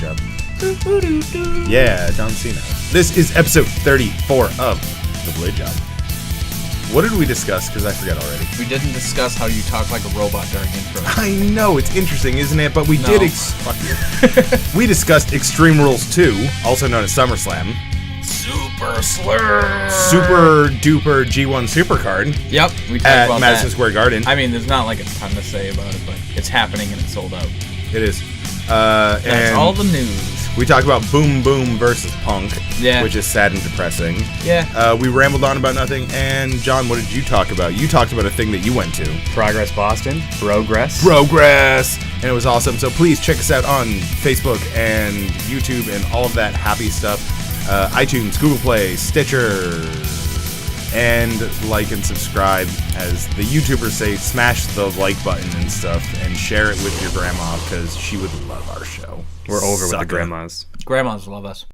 Job. Yeah, John Cena. This is episode 34 of The Blade Job. What did we discuss? Because I forgot already. We didn't discuss how you talk like a robot during intro. I know, it's interesting, isn't it? But we did... Fuck you. We discussed Extreme Rules 2, also known as Summerslam. Super duper G1 Supercard. Yep, we talked at about Madison that. Square Garden. I mean, there's not like a ton to say about it, but it's happening and it's sold out. It is. That's and all the news. We talked about Boom Boom versus Punk, which is sad and depressing. Yeah. We rambled on about nothing. And John, what did you talk about? You talked about a thing that you went to. Progress Boston. Progress. And it was awesome. So please check us out on Facebook and YouTube and all of that happy stuff. iTunes, Google Play, Stitcher, and like and subscribe. As the YouTubers say, smash the like button and stuff, and share it with your grandma because she would love our show. We're over with the grandmas. Grandmas love us.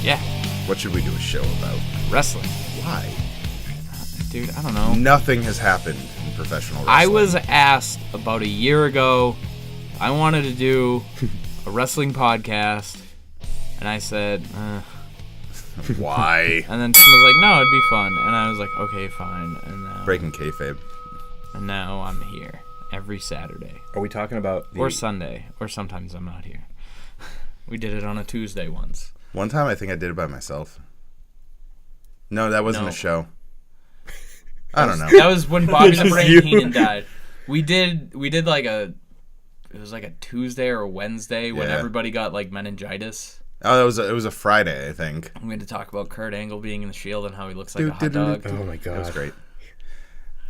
Yeah. What should we do a show about? Wrestling. Why? Dude, I don't know. Nothing has happened in professional wrestling. I was asked about a year ago, I wanted to do a wrestling podcast, and I said, Why? And then someone was like, no, it'd be fun. And I was like, okay, fine. And Breaking kayfabe. And now I'm here every Saturday. Are we talking about Or Sunday. Or sometimes I'm not here. We did it on a Tuesday once. One time I think I did it by myself. No, that wasn't a show. I don't know. That was when Bobby the Brain Heenan died. We did like it was like a Tuesday or a Wednesday when everybody got like meningitis. Oh, it was a Friday, I think. We had to talk about Kurt Angle being in the Shield and how he looks like a hot dog. Oh my god. That was great.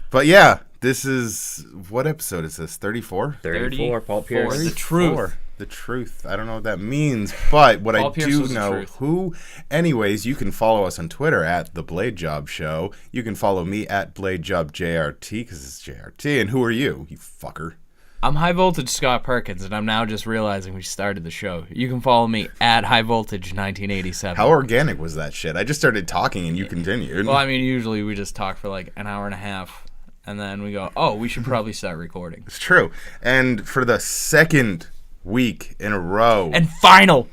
But yeah, this is... What episode is this? 34? 34, Paul Pierce. The truth. The truth. I don't know what that means, but what I do know who... Anyways, you can follow us on Twitter at The Blade Job Show. You can follow me at BladeJobJRT, because it's JRT. And who are you fucker? I'm High Voltage Scott Perkins, and I'm now just realizing we started the show. You can follow me at High Voltage 1987. How organic was that shit? I just started talking and you continued. Well, I mean, usually we just talk for like an hour and a half, and then we go, oh, we should probably start recording. It's true. And for the second week in a row. And final!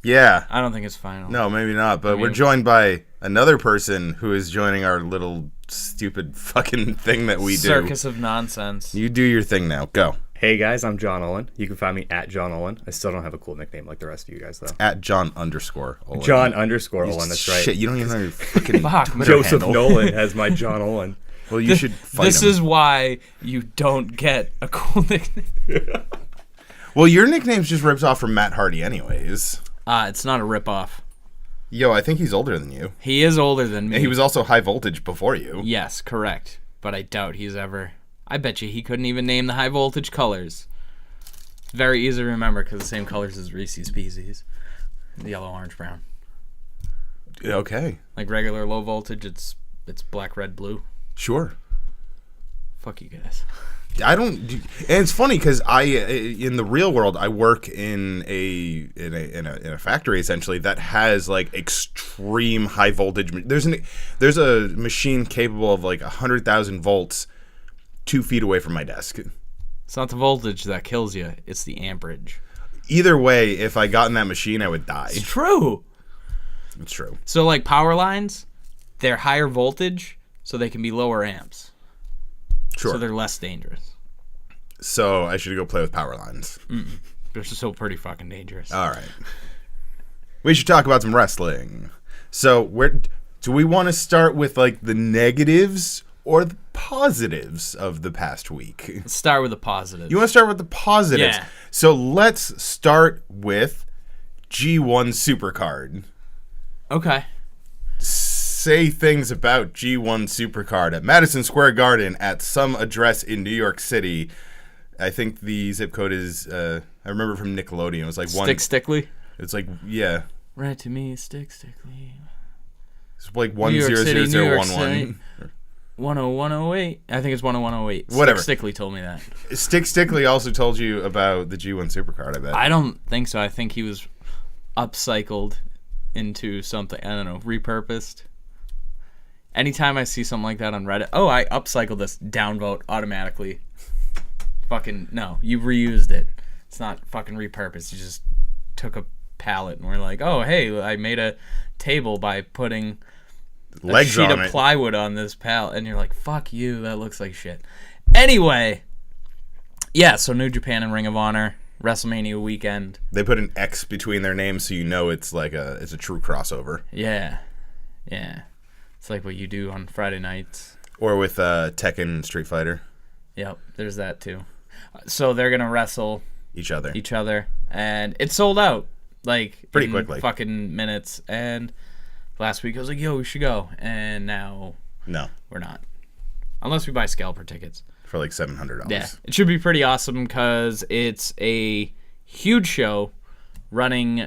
Yeah. I don't think it's final. No, maybe not. But we're joined by another person who is joining our little stupid fucking thing that we do. Circus of nonsense. You do your thing now. Go. Hey guys, I'm John Owen. You can find me at John Owen. I still don't have a cool nickname like the rest of you guys, though. At John_Owen. John _Owen, that's right. Shit, you don't even know your fucking Twitter Joseph handle. Nolan has my John Owen. Well, you should fight This him. is why you don't get a cool nickname. Well, your nickname's just ripped off from Matt Hardy anyways. It's not a ripoff. Yo, I think he's older than you. He is older than me. And he was also High Voltage before you. Yes, correct. But I doubt he's ever... I bet you he couldn't even name the High Voltage colors. It's very easy to remember because the same colors as Reese's Pieces. Yellow, orange, brown. Okay. Like regular low voltage, it's black, red, blue. Sure. Fuck you guys. I don't, and it's funny because in the real world, I work in a factory essentially that has like extreme high voltage. There's a machine capable of like 100,000 volts 2 feet away from my desk. It's not the voltage that kills you; it's the amperage. Either way, if I got in that machine, I would die. It's true. It's true. So like power lines, they're higher voltage, so they can be lower amps. Sure. So they're less dangerous. So I should go play with power lines. They're still pretty fucking dangerous. All right. We should talk about some wrestling. So do we want to start with like the negatives or the positives of the past week? Let's start with the positives. You want to start with the positives? Yeah. So let's start with G1 Supercard. Okay. Say things about G1 Supercard at Madison Square Garden at some address in New York City. I think the zip code is, I remember from Nickelodeon. It was like Stickly? It's like, yeah. Right to me, Stickly. It's like New York City, New York 1000011. 10108. I think it's 10108. Whatever. Stickley told me that. Stickley also told you about the G1 Supercard, I bet. I don't think so. I think he was upcycled into something. I don't know, repurposed. Anytime I see something like that on Reddit, oh, I upcycled this, downvote automatically. Fucking, no, you reused it. It's not fucking repurposed. You just took a pallet and we're like, oh, hey, I made a table by putting Legs a sheet on of it. plywood on this pallet. And you're like, fuck you, that looks like shit. Anyway, yeah, so New Japan and Ring of Honor, WrestleMania weekend. They put an X between their names so you know it's like it's a true crossover. Yeah, yeah. It's like what you do on Friday nights. Or with Tekken Street Fighter. Yep, there's that too. So they're gonna wrestle Each other. and it sold out like Pretty in quickly. fucking minutes. And last week I was like, yo, we should go, and now No. we're not, unless we buy scalper tickets. For like $700. Yeah, it should be pretty awesome because it's a huge show running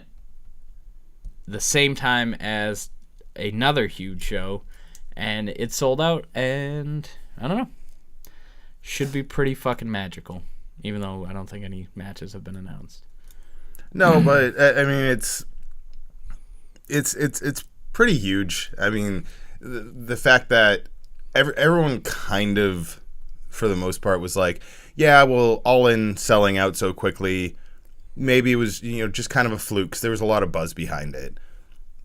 the same time as another huge show, and it sold out, and I don't know, should be pretty fucking magical, even though I don't think any matches have been announced. No, but I mean it's pretty huge. I mean, the fact that everyone kind of, for the most part, was like, yeah, well, All In selling out so quickly, maybe it was, just kind of a fluke 'cause there was a lot of buzz behind it.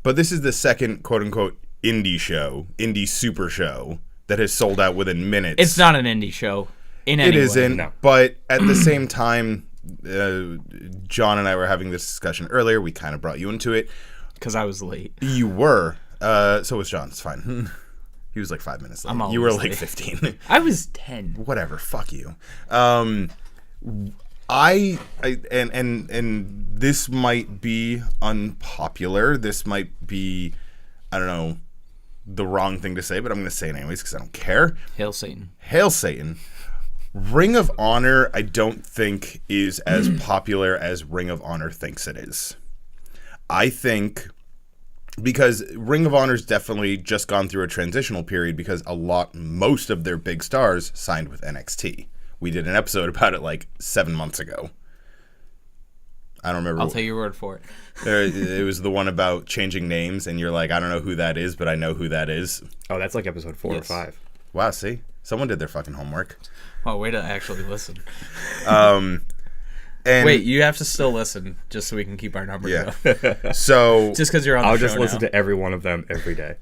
But this is the second quote-unquote indie super show that has sold out within minutes. It's not an indie show in any It way. isn't, No. but at the same time, John and I were having this discussion earlier. We kind of brought you into it. Because I was late. You were. So was John. It's fine. He was like 5 minutes late. I'm You were always like late. 15. I was 10. Whatever. Fuck you. And this might be unpopular. This might be, I don't know, the wrong thing to say, but I'm going to say it anyways because I don't care. Hail Satan. Hail Satan. Ring of Honor, I don't think is as popular as Ring of Honor thinks it is. I think because Ring of Honor's definitely just gone through a transitional period because most of their big stars signed with NXT. We did an episode about it like 7 months ago. I don't remember. I'll take your word for it. It was the one about changing names, and you're like, I don't know who that is, but I know who that is. Oh, that's like episode 4 Yes. or 5. Wow, see? Someone did their fucking homework. Oh, way to actually listen. And Wait, you have to still listen just so we can keep our numbers yeah. up. So Just because you're on the I'll show just listen now. to every one of them every day.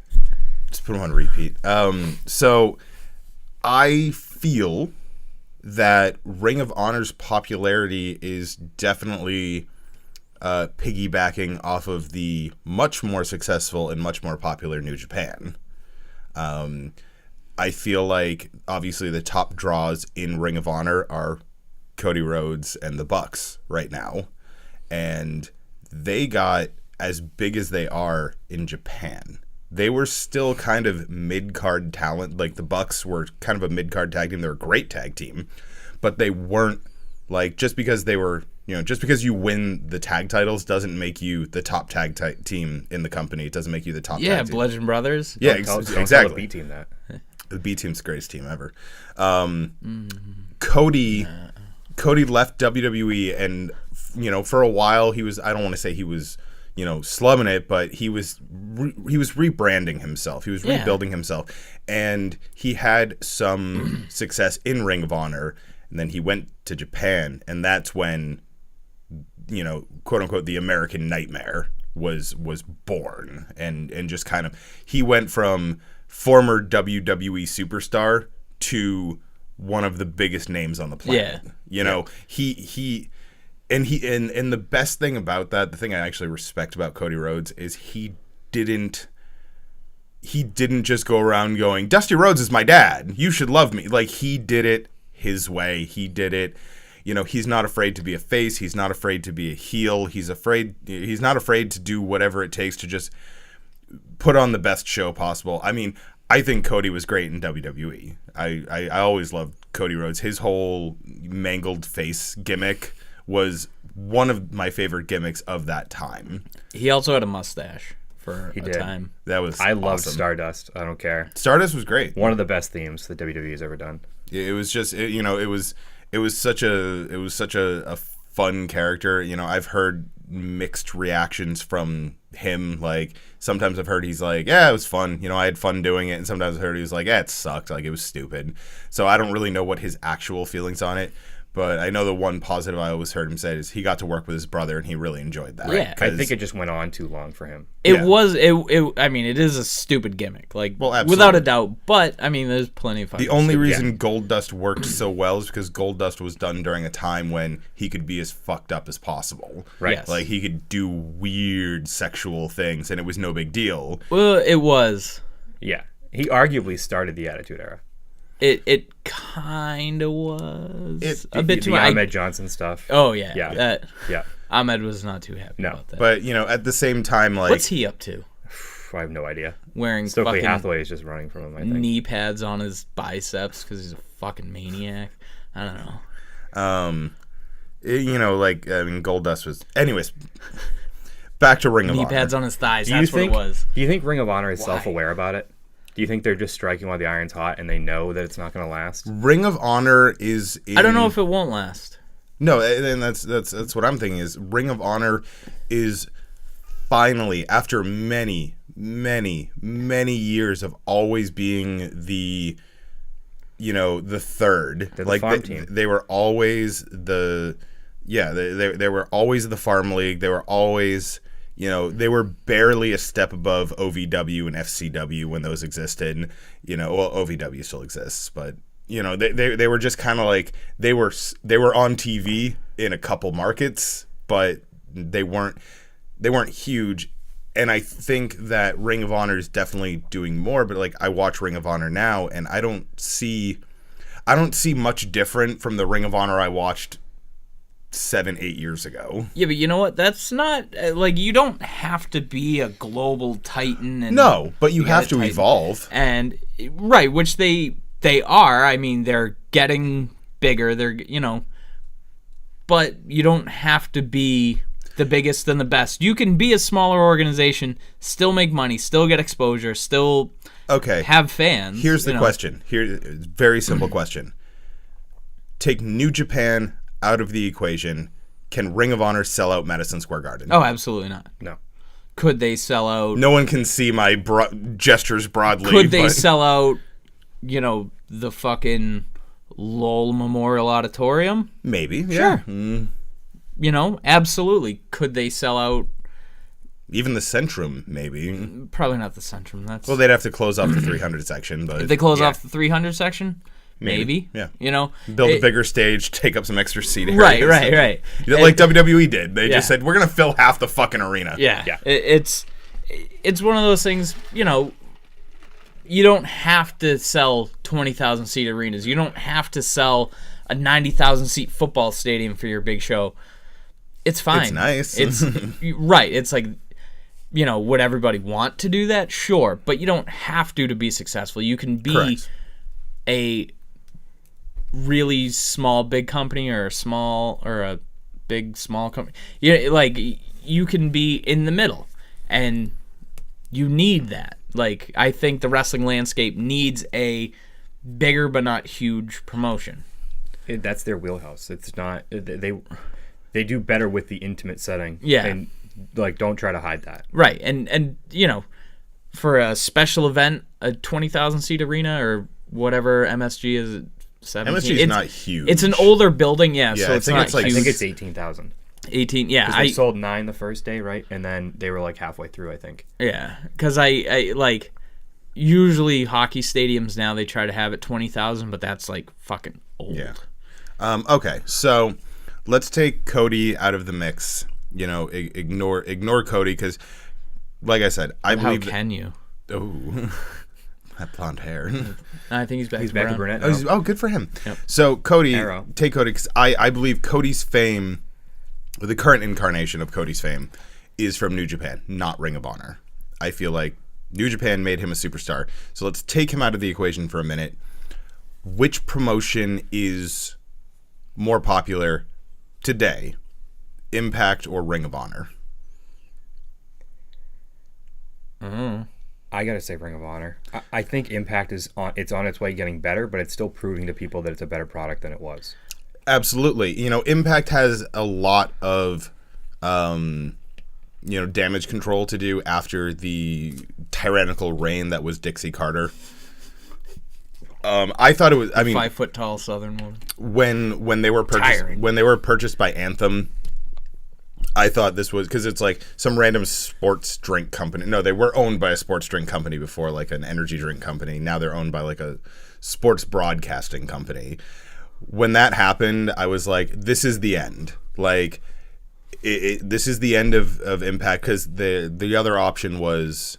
just put them on repeat. So I feel that Ring of Honor's popularity is definitely piggybacking off of the much more successful and much more popular New Japan. I feel like obviously the top draws in Ring of Honor are Cody Rhodes and the Bucks right now, and they got as big as they are in Japan. They were still kind of mid-card talent. Like the Bucks were kind of a mid-card tag team. They're a great tag team, but they weren't like, just because they were, just because you win the tag titles doesn't make you the top tag team in the company. It doesn't make you the top Yeah, tag team. Bludgeon Brothers. Yeah, Don't tell the exactly. B team that. The B team's the greatest team ever. Cody left WWE, and for a while he was, I don't want to say he was slumming it, but he was rebranding himself. He was Yeah. rebuilding himself, and he had some success in Ring of Honor, and then he went to Japan, and that's when quote unquote the American Nightmare was born, and just kind of, he went from former WWE superstar to one of the biggest names on the planet. Yeah. And the best thing about that, the thing I actually respect about Cody Rhodes, is he didn't just go around going, Dusty Rhodes is my dad, you should love me. Like, he did it his way. He did it. He's not afraid to be a face. He's not afraid to be a heel. He's not afraid to do whatever it takes to just put on the best show possible. I mean, I think Cody was great in WWE. I always loved Cody Rhodes. His whole mangled face gimmick was one of my favorite gimmicks of that time. He also had a mustache for He a did. time. That was I love awesome. Stardust. I don't care. Stardust was great. One of the best themes that WWE has ever done. It was just it was such a fun character. You know, I've heard mixed reactions from him. Like sometimes I've heard he's like, yeah, it was fun. You know, I had fun doing it, and sometimes I've heard he was like, yeah, it sucked. Like it was stupid. So I don't really know what his actual feelings on it. But I know the one positive I always heard him say is he got to work with his brother and he really enjoyed that. Yeah. I think it just went on too long for him. It Yeah. was I mean, it is a stupid gimmick, like Well, absolutely. without a doubt. But I mean, there's plenty of fucking The only stupid- reason Goldust worked so well is because Goldust was done during a time when he could be as fucked up as possible. Right. Yes. Like he could do weird sexual things and it was no big deal. Well, it was. Yeah. He arguably started the Attitude Era. It kind of was a bit the too. Ahmed Johnson stuff. Oh yeah, Yeah. That Yeah. Ahmed was not too happy No, about that. But, you know, at the same time, like... What's he up to? I have no idea. Wearing Stokely fucking Hathaway is just running from him, I think. knee pads on his biceps because he's a fucking maniac. I don't know. You know, like, I mean, Goldust was... Anyways, back to Ring of Knee Honor. pads on his thighs. Do you That's think, what it was. Do you think Ring of Honor is Why? self-aware about it? Do you think they're just striking while the iron's hot and they know that it's not going to last? Ring of Honor is in... I don't know if it won't last. No, and that's what I'm thinking is Ring of Honor is finally, after many years of always being the, you know, the third. They're the farm team. They were always the, yeah, they were always the farm league. They were always, you know, they were barely a step above OVW and FCW when those existed. You know, well, OVW still exists, but you know, they were just kind of like they were on TV in a couple markets, but they weren't huge. And I think that Ring of Honor is definitely doing more, but like I watch Ring of Honor now and I don't see much different from the Ring of Honor I watched 7-8 years ago. Yeah, but you know what? That's not like you don't have to be a global titan. And No, but you have gotta to tighten. evolve. And right, which they are. I mean, they're getting bigger. They're, you know, but you don't have to be the biggest and the best. You can be a smaller organization, still make money, still get exposure, still Okay. have fans. Here's the you know. question. Very simple question. Take New Japan out of the equation. Can Ring of Honor sell out Madison Square Garden? Oh, absolutely not. No. Could they sell out? No one can see my gestures broadly. Could they but sell out, you know, the fucking Lowell Memorial Auditorium? Maybe. Yeah. Sure. You know, absolutely. Could they sell out? Even the Centrum, maybe. Probably not the Centrum. That's Well, they'd have to close off the 300 section, but if they close yeah. off the 300 section, maybe. Yeah. You know, build a it- bigger stage, take up some extra seating. Right. Like WWE did. They Yeah. just said, we're going to fill half the fucking arena. Yeah. Yeah. It's one of those things. You know, you don't have to sell 20,000 seat arenas. You don't have to sell a 90,000 seat football stadium for your big show. It's fine. It's nice. It's right. It's like, you know, would everybody want to do that? Sure, but you don't have to be successful. You can be Correct. a really small big company or a big small company. Yeah, like you can be in the middle, and you need that. Like I think the wrestling landscape needs a bigger but not huge promotion. That's their wheelhouse. It's not they do better with the intimate setting. Yeah. And like don't try to hide that. Right, and you know, for a special event, a 20,000 seat arena or whatever MSG is, 17. MSG is not huge. It's an older building, yeah. Yeah, So I it's think not it's like- I huge. think it's 18,000. 18. Yeah, They sold 9 the first day, right? And then they were like halfway through, I think. yeah, because I like usually hockey stadiums now they try to have it 20,000, but that's like fucking old. Yeah. Okay, so let's take Cody out of the mix. You know, ignore Cody because, like I said, I How believe can you? Oh, that blonde hair. I think he's back. He's to back to brown. brunette. Oh, good for him. Yep. So Cody, Arrow. take Cody because I believe Cody's fame, the current incarnation of Cody's fame, is from New Japan, not Ring of Honor. I feel like New Japan made him a superstar. So let's take him out of the equation for a minute. Which promotion is more popular today, Impact or Ring of Honor? I gotta say Ring of Honor. I think Impact is on its way getting better, but it's still proving to people that it's a better product than it was. Absolutely. Impact has a lot of damage control to do after the tyrannical reign that was Dixie Carter. I thought it was. 5 foot tall Southern woman. When they were purchased by Anthem, I thought this was because it's like some random sports drink company. No, they were owned by a sports drink company before, like an energy drink company. Now they're owned by like a sports broadcasting company. When that happened, I was like, this is the end. Like, this is the end of Impact, because the other option was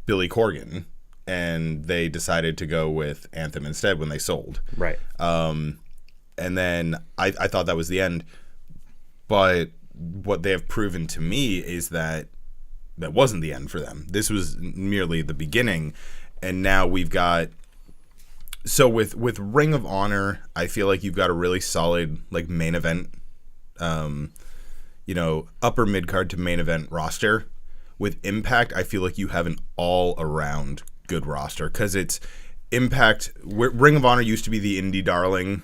Billy Corgan, and they decided to go with Anthem instead when they sold. Right. And then I thought that was the end. But what they have proven to me is that wasn't the end for them. This was merely the beginning. And now we've got... So with Ring of Honor, I feel like you've got a really solid like main event, upper mid-card to main event roster. With Impact, I feel like you have an all-around good roster, because it's Impact. Ring of Honor used to be the indie darling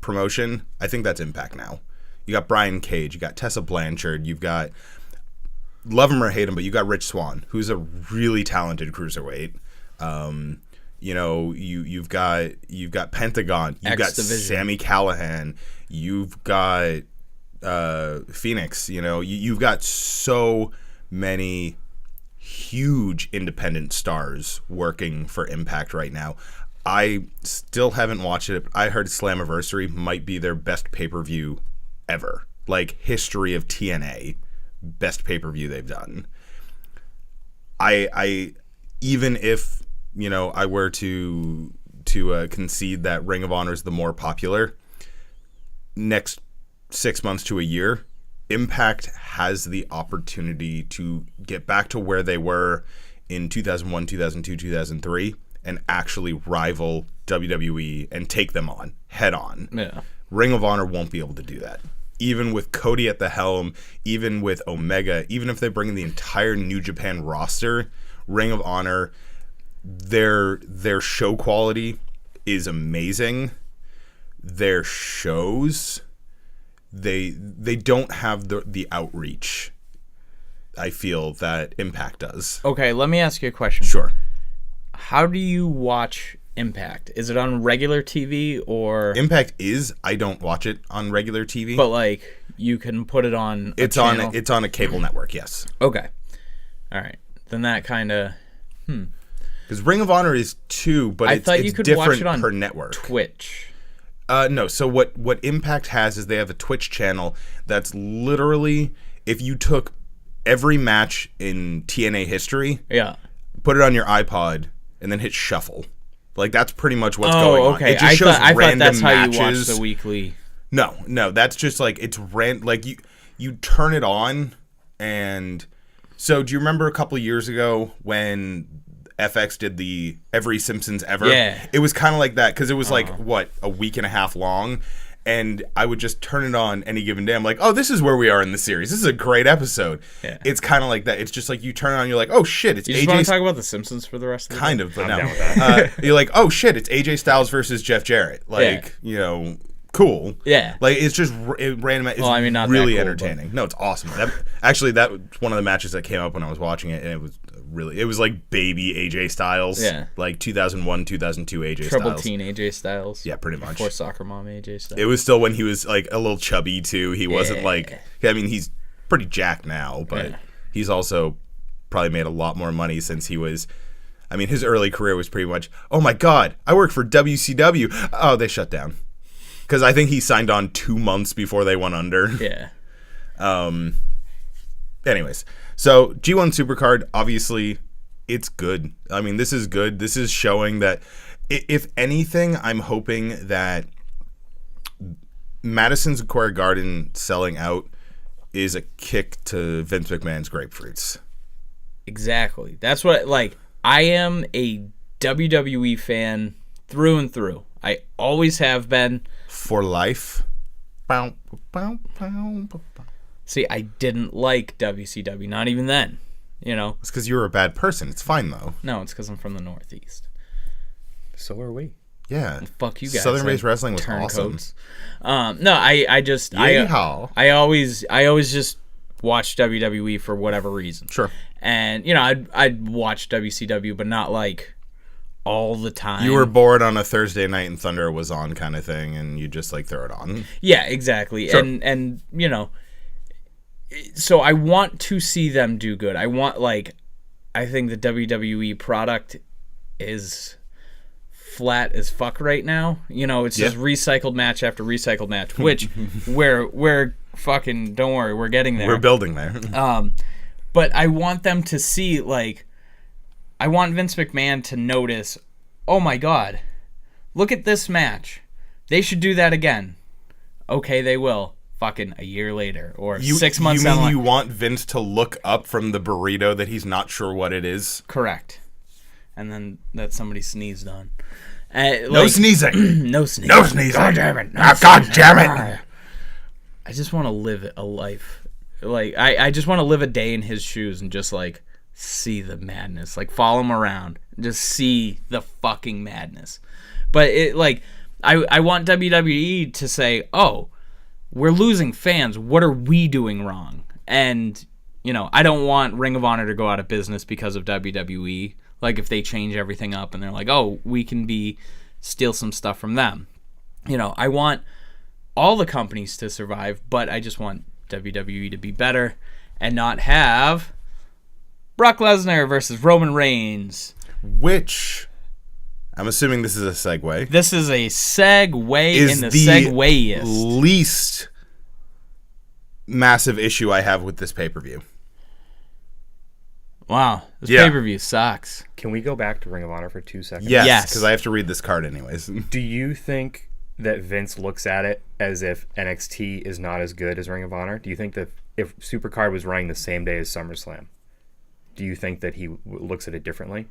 promotion. I think that's Impact now. You got Brian Cage, you got Tessa Blanchard, you've got, love him or hate him, but you got Rich Swann, who's a really talented cruiserweight. You've got Pentagon, you've got Sami Callihan, you've got Phoenix. You've got so many huge independent stars working for Impact right now. I still haven't watched it. I heard Slammiversary might be their best pay-per-view ever. Like, history of TNA, best pay-per-view they've done. I even if, I were to concede that Ring of Honor is the more popular, next 6 months to a year, Impact has the opportunity to get back to where they were in 2001, 2002, 2003 and actually rival WWE and take them on head on. Yeah. Ring of Honor won't be able to do that. Even with Cody at the helm, even with Omega, even if they bring in the entire New Japan roster, Ring of Honor, their show quality is amazing. Their shows, they don't have the outreach, I feel, that Impact does. Okay, let me ask you a question. Sure. How do you watch Impact? Is it on regular TV or... Impact is. I don't watch it on regular TV. But, like, you can put it on a channel? It's on a cable network, yes. Okay. All right. Then that kind of... Because Ring of Honor is too, but it's different watch it on per network. Twitch. No, so what Impact has is they have a Twitch channel that's literally, if you took every match in TNA history, put it on your iPod, and then hit shuffle. Like, that's pretty much what's going on. Okay. It just shows I thought that's matches. How you watch the weekly. No, that's just like, it's like you turn it on, and so do you remember a couple of years ago when FX did the Every Simpsons Ever? Yeah. It was kind of like that, because it was like, a week and a half long, and I would just turn it on any given day. I'm like, oh, this is where we are in the series. This is a great episode. Yeah. It's kind of like that. It's just like you turn it on, you're like, oh shit, it's AJ. You just want to talk about The Simpsons for the rest of the kind day? of, but I'm no. down with that. You're like, oh shit, it's AJ Styles versus Jeff Jarrett. Like, cool. Yeah. Like, it's just random. It's not really that cool, entertaining. No, it's awesome. That was one of the matches that came up when I was watching it, and it was like baby AJ Styles. Yeah. Like 2001, 2002 AJ Styles. Triple Teen AJ Styles. Yeah, pretty much. Before Soccer Mom AJ Styles. It was still when he was like a little chubby too. He wasn't like, I mean, he's pretty jacked now, but he's also probably made a lot more money since he was, I mean, his early career was pretty much, oh my God, I work for WCW. Oh, they shut down. Because I think he signed on 2 months before they went under. Yeah. Anyways, so G1 Supercard, obviously, it's good. I mean, this is good. This is showing that, if anything, I'm hoping that Madison Square Garden selling out is a kick to Vince McMahon's grapefruits. Exactly. That's what, like, I am a WWE fan through and through. I always have been. For life. See, I didn't like WCW, not even then. You know? It's because you were a bad person. It's fine, though. No, it's because I'm from the Northeast. So are we. Yeah. Fuck you guys. Southern-based wrestling was turncoats. awesome. No, I just... Yeehaw. I always just watch WWE for whatever reason. Sure. And, you know, I'd watch WCW, but not, like, all the time. You were bored on a Thursday night and Thunder was on kind of thing, and you just, like, throw it on. Yeah, exactly. Sure. And you know, so I want to see them do good. I want, like, I think the WWE product is flat as fuck right now. You know, it's just recycled match after recycled match, which we're fucking, don't worry, we're getting there. We're building there. But I want them to see, like, I want Vince McMahon to notice, oh my God, look at this match. They should do that again. Okay, they will. Fucking a year later or 6 months down the line. You want Vince to look up from the burrito that he's not sure what it is? Correct. And then that somebody sneezed on. No sneezing. No sneezing. No sneezing. God damn it. God damn it. I just want to live a life. Like, I just want to live a day in his shoes and just, like, see the madness. Like, follow him around. Just see the fucking madness. But, it like, I want WWE to say, oh, we're losing fans. What are we doing wrong? And, you know, I don't want Ring of Honor to go out of business because of WWE. Like, if they change everything up and they're like, oh, we can steal some stuff from them. You know, I want all the companies to survive, but I just want WWE to be better and not have Brock Lesnar versus Roman Reigns. Which, I'm assuming this is a segue. This is a segue Is in the the segueiest. least massive issue I have with this pay-per-view. Wow, this Yeah. pay-per-view sucks. Can we go back to Ring of Honor for 2 seconds? Yes, because I have to read this card anyways. Do you think that Vince looks at it as if NXT is not as good as Ring of Honor? Do you think that if Supercard was running the same day as SummerSlam, do you think that he looks at it differently?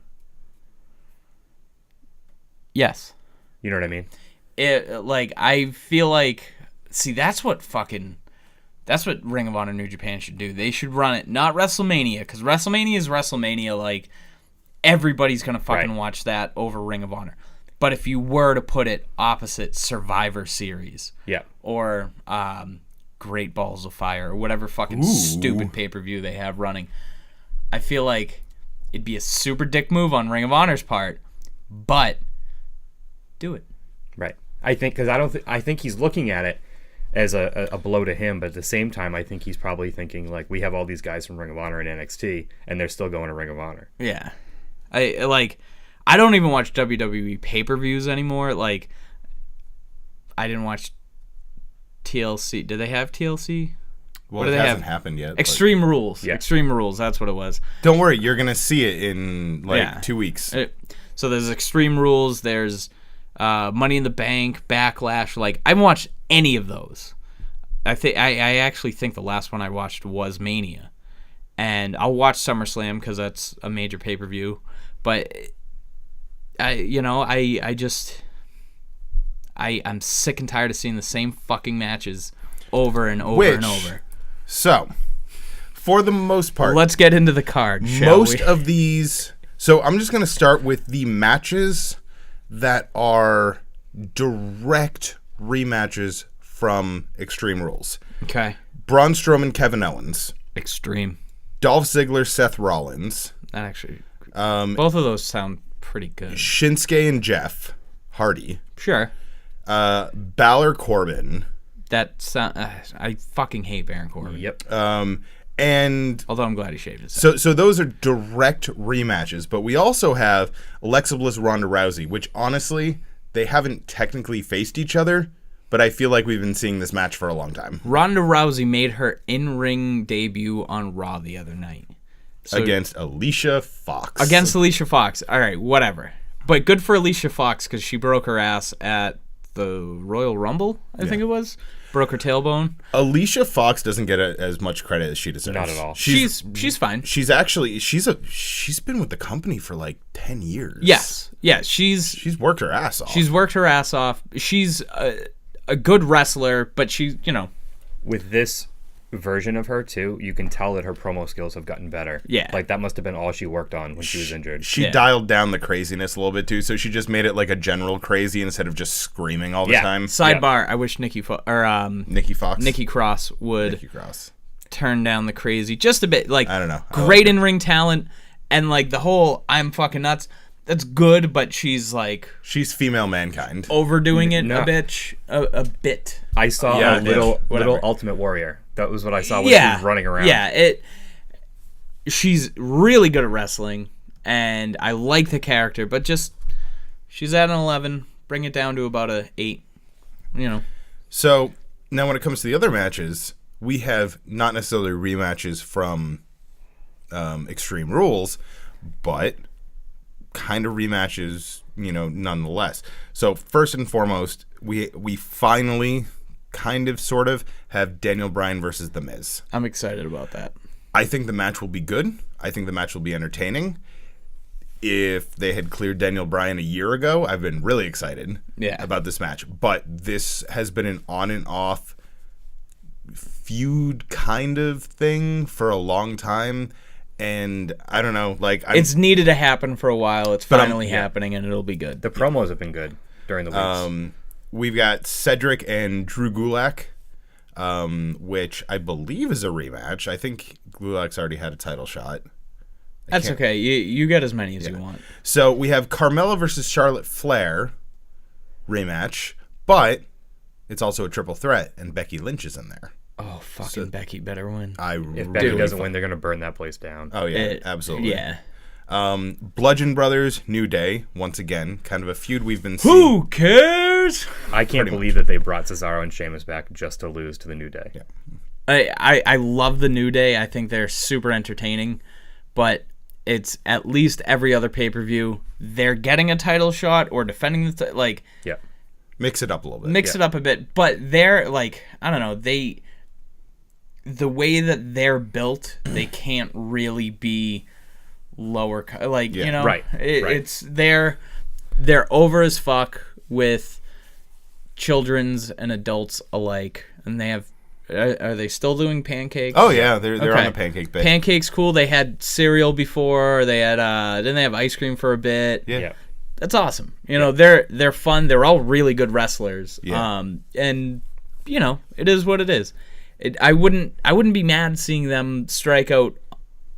Yes. You know what I mean? Like, I feel like, see, that's what Ring of Honor New Japan should do. They should run it, not WrestleMania, because WrestleMania is WrestleMania. Like, everybody's going to fucking watch that over Ring of Honor. But if you were to put it opposite Survivor Series, Yeah. or Great Balls of Fire, or whatever fucking stupid pay-per-view they have running, I feel like it'd be a super dick move on Ring of Honor's part, but do it. Right. I think, because I think he's looking at it as a blow to him, but at the same time, I think he's probably thinking, like, we have all these guys from Ring of Honor and NXT, and they're still going to Ring of Honor. Yeah. I don't even watch WWE pay-per-views anymore. Like, I didn't watch TLC. Did they have TLC? Well, What do it they hasn't have? happened yet. Extreme Rules. Yeah. Extreme Rules, that's what it was. Don't worry, you're going to see it in, 2 weeks. So there's Extreme Rules, there's Money in the Bank, Backlash. Like, I haven't watched any of those. I actually think the last one I watched was Mania. And I'll watch SummerSlam because that's a major pay-per-view. But I'm sick and tired of seeing the same fucking matches over and over and over. So, for the most part, Let's get into the card, shall most we? of these. So I'm just going to start with the matches that are direct rematches from Extreme Rules. Okay. Braun Strowman, Kevin Owens, Extreme. Dolph Ziggler, Seth Rollins, That actually... both of those sound pretty good. Shinsuke and Jeff Hardy, Sure. Balor, Corbin, That sound... I fucking hate Baron Corbin. Yep. and Although I'm glad he shaved his head. so those are direct rematches. But we also have Alexa Bliss, Ronda Rousey, which honestly they haven't technically faced each other, but I feel like we've been seeing this match for a long time. Ronda Rousey made her in-ring debut on Raw the other night. So, Against Alicia Fox. Against Alicia Fox. All right, whatever. But good for Alicia Fox because she broke her ass at the Royal Rumble, I think it was. Broke her tailbone. Alicia Fox doesn't get as much credit as she deserves. Not at all. She's fine. She's actually she's been with the company for like 10 years. Yes. Yeah, She's worked her ass off. she's worked her ass off. She's a good wrestler, but she, With this version of her too, you can tell that her promo skills have gotten better. Yeah. Like that must have been all she worked on when she was injured. She dialed down the craziness a little bit too, so she just made it like a general crazy instead of just screaming all the time. Sidebar: I wish Nikki Cross would Nikki Cross turn down the crazy just a bit. Like, I don't know. Great in ring talent, and like the whole "I'm fucking nuts." That's good, but she's like female Mankind. overdoing it a bit. I saw Yeah, a little Ultimate Warrior. That was what I saw when she was running around. Yeah, she's really good at wrestling, and I like the character, but just she's at an 11. Bring it down to about a 8. You know. So now, when it comes to the other matches, we have not necessarily rematches from Extreme Rules, but kind of rematches, nonetheless. So first and foremost, we finally kind of sort of have Daniel Bryan versus The Miz. I'm excited about that. I think the match will be good. I think the match will be entertaining. If they had cleared Daniel Bryan a year ago, I've been really excited about this match. But this has been an on and off feud kind of thing for a long time. And I don't know, it's needed to happen for a while. It's finally happening, and it'll be good. The promos have been good during the weeks. We've got Cedric and Drew Gulak, which I believe is a rematch. I think Gulak's already had a title shot. That's okay. You get as many as you want. So we have Carmella versus Charlotte Flair rematch, but it's also a triple threat, and Becky Lynch is in there. Oh, Becky better win. If Becky doesn't win, they're going to burn that place down. Oh, yeah, absolutely. Yeah. Bludgeon Brothers, New Day, once again, kind of a feud we've been seeing. Who cares? I can't believe that they brought Cesaro and Sheamus back just to lose to the New Day. Yeah. I love the New Day. I think they're super entertaining, but it's at least every other pay-per-view they're getting a title shot or defending the Mix it up a little bit. Mix it up a bit, but they're like, I don't know, the way that they're built, they can't really be lower, right. It's they're over as fuck with children's and adults alike, and they have are they still doing pancakes? Oh yeah, they're on the pancake bit. Pancakes cool. They had cereal before. They had then they have ice cream for a bit. Yeah. That's awesome. They're fun. They're all really good wrestlers. Yeah. And it is what it is. I wouldn't be mad seeing them strike out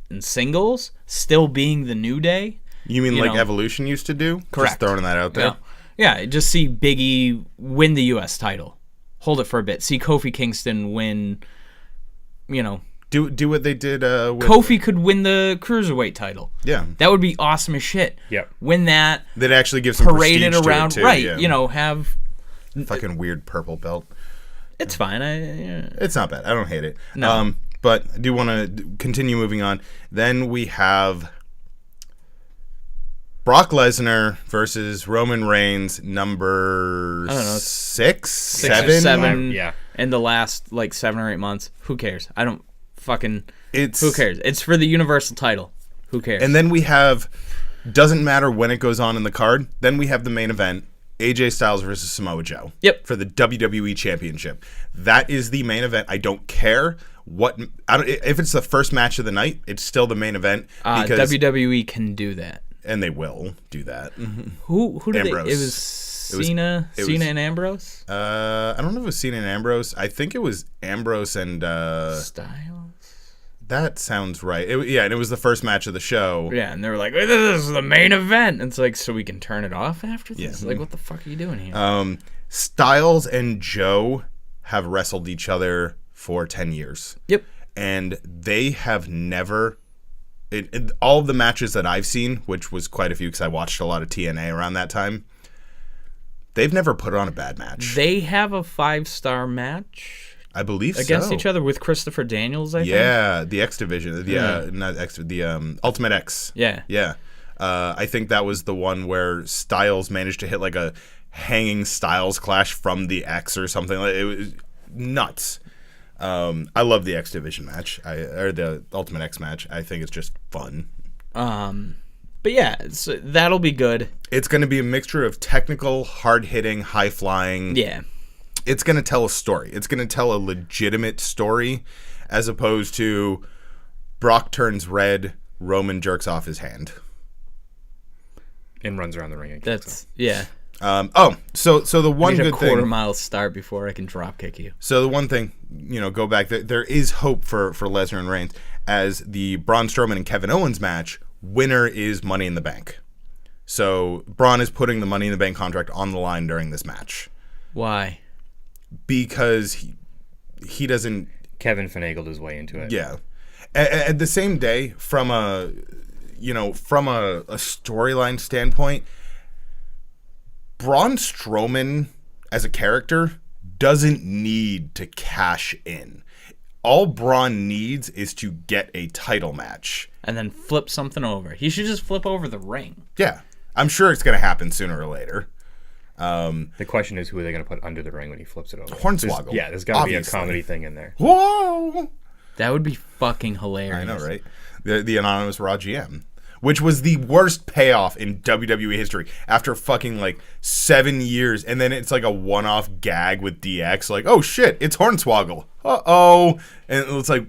in singles, still being the New Day. You mean like Evolution used to do? Correct. Just throwing that out there. Yeah. Just see Big E win the U.S. title, hold it for a bit. See Kofi Kingston win. Do what they did. With Kofi could win the Cruiserweight title. Yeah. That would be awesome as shit. Yep. Win that. That actually gives some parade it prestige around, to it too. right? Yeah. Have fucking weird purple belt. It's fine. It's not bad. I don't hate it. No. But I do want to continue moving on. Then we have Brock Lesnar versus Roman Reigns, number I don't know, 6, 7. 7. Yeah. In the last 7 or 8 months. Who cares? I don't fucking. It's who cares? It's for the Universal title. Who cares? And then we have, doesn't matter when it goes on in the card. Then we have the main event. AJ Styles versus Samoa Joe. Yep. For the WWE Championship. That is the main event. I don't care if it's the first match of the night. It's still the main event because WWE can do that, and they will do that. Who did Ambrose. It was Cena. Cena and Ambrose. I don't know if it was Cena and Ambrose. I think it was Ambrose and Styles. That sounds right. And it was the first match of the show. Yeah, and they were like, "This is the main event." And it's like, so we can turn it off after this? Yeah. Like, what the fuck are you doing here? Styles and Joe have wrestled each other for 10 years. Yep. And they have never, in all of the matches that I've seen, which was quite a few because I watched a lot of TNA around that time, they've never put on a bad match. They have a 5-star match. I believe against each other with Christopher Daniels, I think. Yeah, the X Division. Not X, the Ultimate X. Yeah. Yeah. I think that was the one where Styles managed to hit like a hanging Styles clash from the X or something. It was nuts. I love the X Division match, or the Ultimate X match. I think it's just fun. But yeah, that'll be good. It's going to be a mixture of technical, hard-hitting, high-flying. Yeah. It's going to tell a story. It's going to tell a legitimate story as opposed to Brock turns red, Roman jerks off his hand. And runs around the ring. That's yeah. So the one I need good a quarter thing. mile start before I can drop kick you. So the one thing, go back. There is hope for Lesnar and Reigns, as the Braun Strowman and Kevin Owens match. Winner is Money in the Bank. So Braun is putting the Money in the Bank contract on the line during this match. Why? Because he doesn't. Kevin finagled his way into it. Yeah. At the same day, from a storyline standpoint, Braun Strowman as a character doesn't need to cash in. All Braun needs is to get a title match. And then flip something over. He should just flip over the ring. Yeah. I'm sure it's going to happen sooner or later. The question is, who are they going to put under the ring when he flips it over? Hornswoggle. There's got to be a Obviously. comedy thing in there. Whoa! That would be fucking hilarious. I know, right? The anonymous Raw GM. Which was the worst payoff in WWE history after fucking 7 years. And then it's like a one-off gag with DX. Like, oh shit, it's Hornswoggle. Uh-oh. And it's like,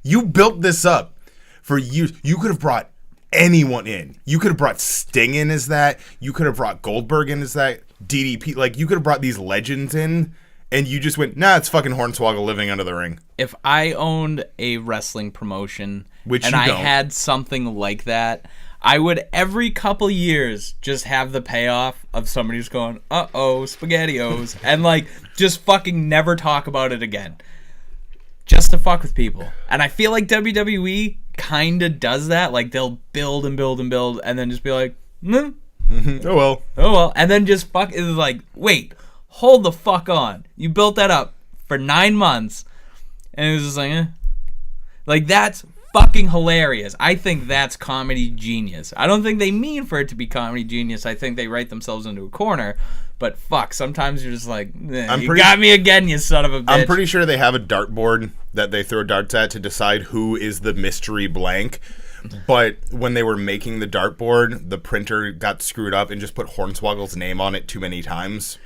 you built this up for years. You could have brought anyone in. You could have brought Sting in as that. You could have brought Goldberg in as that. DDP. You could have brought these legends in. And you just went, nah, it's fucking Hornswoggle living under the ring. If I owned a wrestling promotion Which and you I don't. had something like that, I would every couple years just have the payoff of somebody just going, uh-oh, SpaghettiOs, and just fucking never talk about it again. Just to fuck with people. And I feel like WWE kind of does that. They'll build and build and build and then just be like, Oh well. and then just fuck, it's like, wait, hold the fuck on. You built that up for 9 months, and it was just like, that's fucking hilarious. I think that's comedy genius. I don't think they mean for it to be comedy genius. I think they write themselves into a corner. But fuck, sometimes you're just like, got me again, you son of a bitch. I'm pretty sure they have a dartboard that they throw darts at to decide who is the mystery blank. But when they were making the dartboard, the printer got screwed up and just put Hornswoggle's name on it too many times.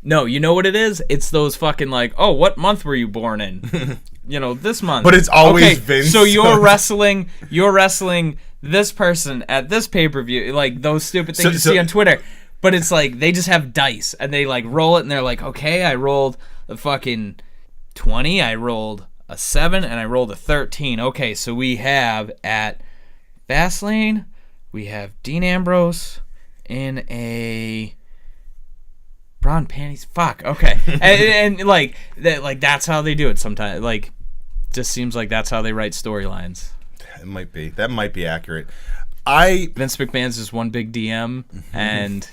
No, you know what it is? It's those fucking oh, what month were you born in? This month. But it's always okay, Vince. So you're wrestling this person at this pay-per-view, those stupid things you see on Twitter. But it's they just have dice and they roll it and they're like, okay, I rolled a fucking 20, I rolled a 7, and I rolled a 13. Okay, so we have at Fastlane, we have Dean Ambrose in a Braun panties. Fuck. Okay. and that's how they do it sometimes. Just seems like that's how they write storylines. It might be. That might be accurate. Vince McMahon's just one big DM, and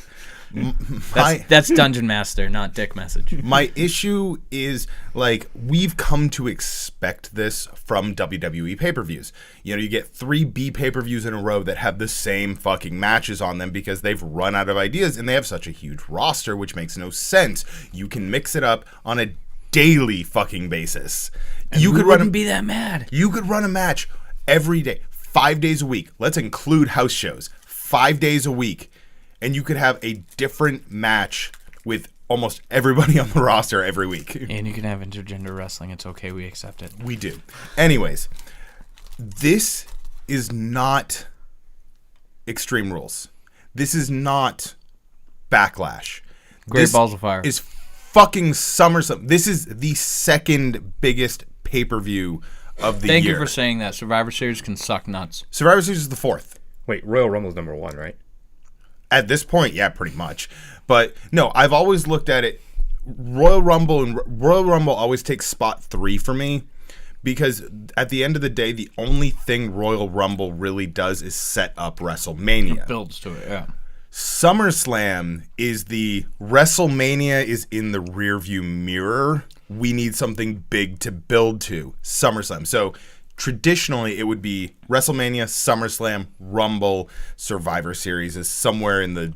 that's Dungeon Master, not Dick Message. My issue is we've come to expect this from WWE pay-per-views. You get 3 B pay-per-views in a row that have the same fucking matches on them because they've run out of ideas and they have such a huge roster, which makes no sense. You can mix it up on a daily fucking basis. And you wouldn't be that mad. You could run a match every day, 5 days a week. Let's include house shows. 5 days a week. And you could have a different match with almost everybody on the roster every week. And you can have intergender wrestling. It's okay. We accept it. We do. Anyways, this is not Extreme Rules. This is not Backlash. Great Balls of Fire. Is fucking Summerslam. This is the second biggest pay-per-view of the year. Thank you for saying that. Survivor Series can suck nuts. Survivor Series is the 4th. Wait, Royal Rumble's number 1, right? At this point, yeah, pretty much. But no, I've always looked at it. Royal Rumble always takes spot 3 for me because at the end of the day, the only thing Royal Rumble really does is set up WrestleMania. It builds to it, yeah. SummerSlam is the WrestleMania is in the rearview mirror. We need something big to build to. SummerSlam. So traditionally, it would be WrestleMania, SummerSlam, Rumble, Survivor Series is somewhere in the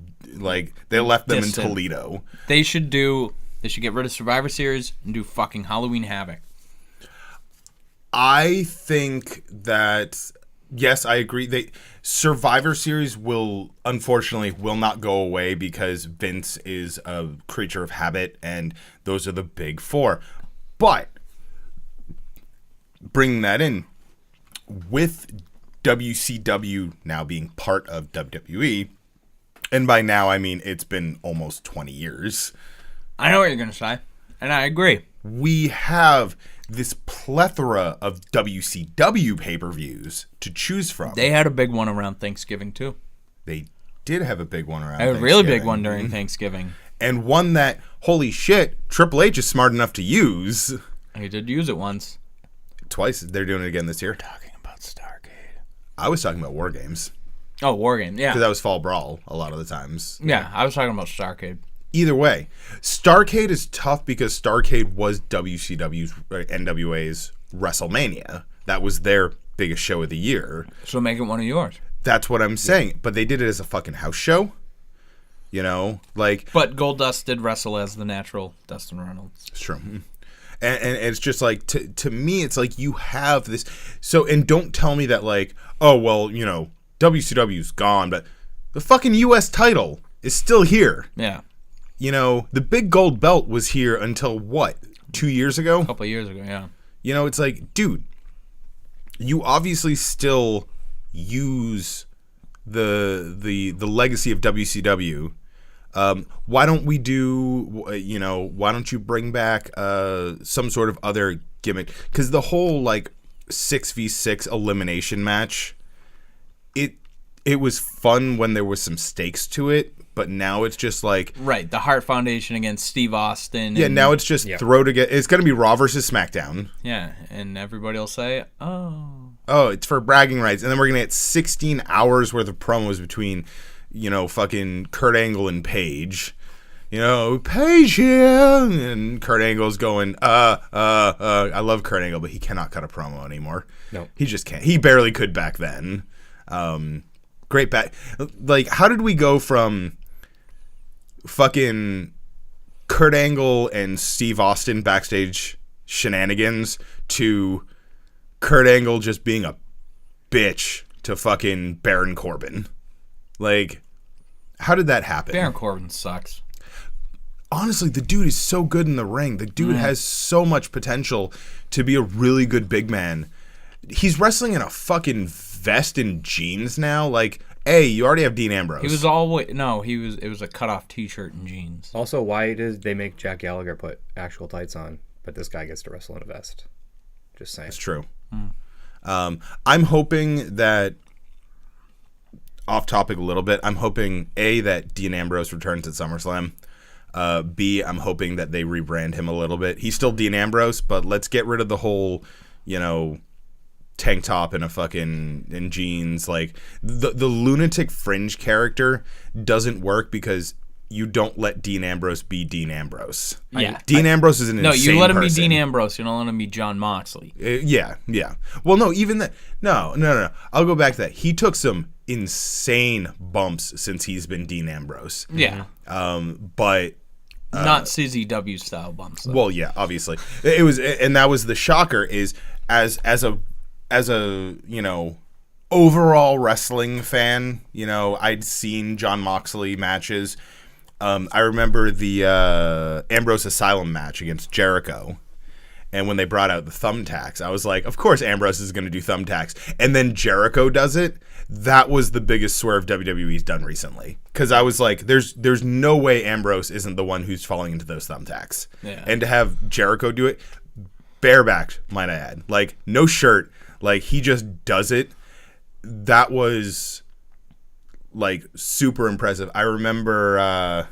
they left them Distant. in Toledo. They should get rid of Survivor Series and do fucking Halloween Havoc. I think that yes, I agree. Survivor Series will not go away because Vince is a creature of habit and those are the big 4. But bringing that in with WCW now being part of WWE, and by now I mean it's been almost 20 years. I know what you're going to say, and I agree. We have this plethora of WCW pay-per-views to choose from. They had a big one around Thanksgiving, too. They did have a big one around A really big one during Thanksgiving. And one that, holy shit, Triple H is smart enough to use. He did use it once. Twice. They're doing it again this year. Talking about Starcade. I was talking about War Games. Oh, War Game, yeah. Because that was Fall Brawl a lot of the times. Yeah, I was talking about Starcade. Either way, Starcade is tough because Starcade was WCW's, NWA's WrestleMania. That was their biggest show of the year. So make it one of yours. That's what I'm saying. But they did it as a fucking house show. You know, like... But Goldust did wrestle as the natural Dustin Reynolds. It's true. And it's just like, to me, it's like you have this... So, and don't tell me that like, oh, well, you know, WCW's gone, but the fucking U.S. title is still here. Yeah. You know, the big gold belt was here until what? 2 years ago? A couple of years ago, yeah. You know, it's like, dude, you obviously still use the legacy of WCW. Why don't we do, you know, why don't you bring back some sort of other gimmick? Because the whole, like, 6v6 elimination match, it was fun when there was some stakes to it, but now it's just like... Right, the Hart Foundation against Steve Austin. Yeah, now it's just throw together... It's going to be Raw versus SmackDown. Yeah, and everybody will say, oh... Oh, it's for bragging rights. And then we're going to get 16 hours worth of promos between, you know, fucking Kurt Angle and Paige. You know, Paige here! And Kurt Angle's going, I love Kurt Angle, but he cannot cut a promo anymore. No. He just can't. He barely could back then. Great back. Like, how did we go from fucking Kurt Angle and Steve Austin backstage shenanigans to Kurt Angle just being a bitch to fucking Baron Corbin? Like, how did that happen? Baron Corbin sucks. Honestly, the dude is so good in the ring. The dude has so much potential to be a really good big man. He's wrestling in a fucking vest and jeans now. Like, hey, you already have Dean Ambrose. He was always... No, it was a cut-off t-shirt and jeans. Also, why did they make Jack Gallagher put actual tights on, but this guy gets to wrestle in a vest? Just saying. It's true. I'm hoping that... Off topic a little bit. I'm hoping, A, that Dean Ambrose returns at SummerSlam. B, I'm hoping that they rebrand him a little bit. He's still Dean Ambrose, but let's get rid of the whole, you know, tank top and a fucking and jeans. Like, the lunatic fringe character doesn't work because you don't let Dean Ambrose be Dean Ambrose. Yeah. Dean Ambrose is an insane person. No, you let him be Dean Ambrose. You don't let him be John Moxley. Yeah. Well, no, even that. No. I'll go back to that. He took some insane bumps since he's been Dean Ambrose. Yeah. But not CZW style bumps, though. Well, yeah, obviously. It was, and that was the shocker, is as a you know, overall wrestling fan, you know, I'd seen John Moxley matches. I remember the Ambrose Asylum match against Jericho. And when they brought out the thumbtacks, I was like, of course Ambrose is going to do thumbtacks. And then Jericho does it. That was the biggest swerve WWE's done recently. Because I was like, there's no way Ambrose isn't the one who's falling into those thumbtacks. Yeah. And to have Jericho do it, barebacked, might I add. Like, no shirt. Like, he just does it. That was, like, super impressive. I remember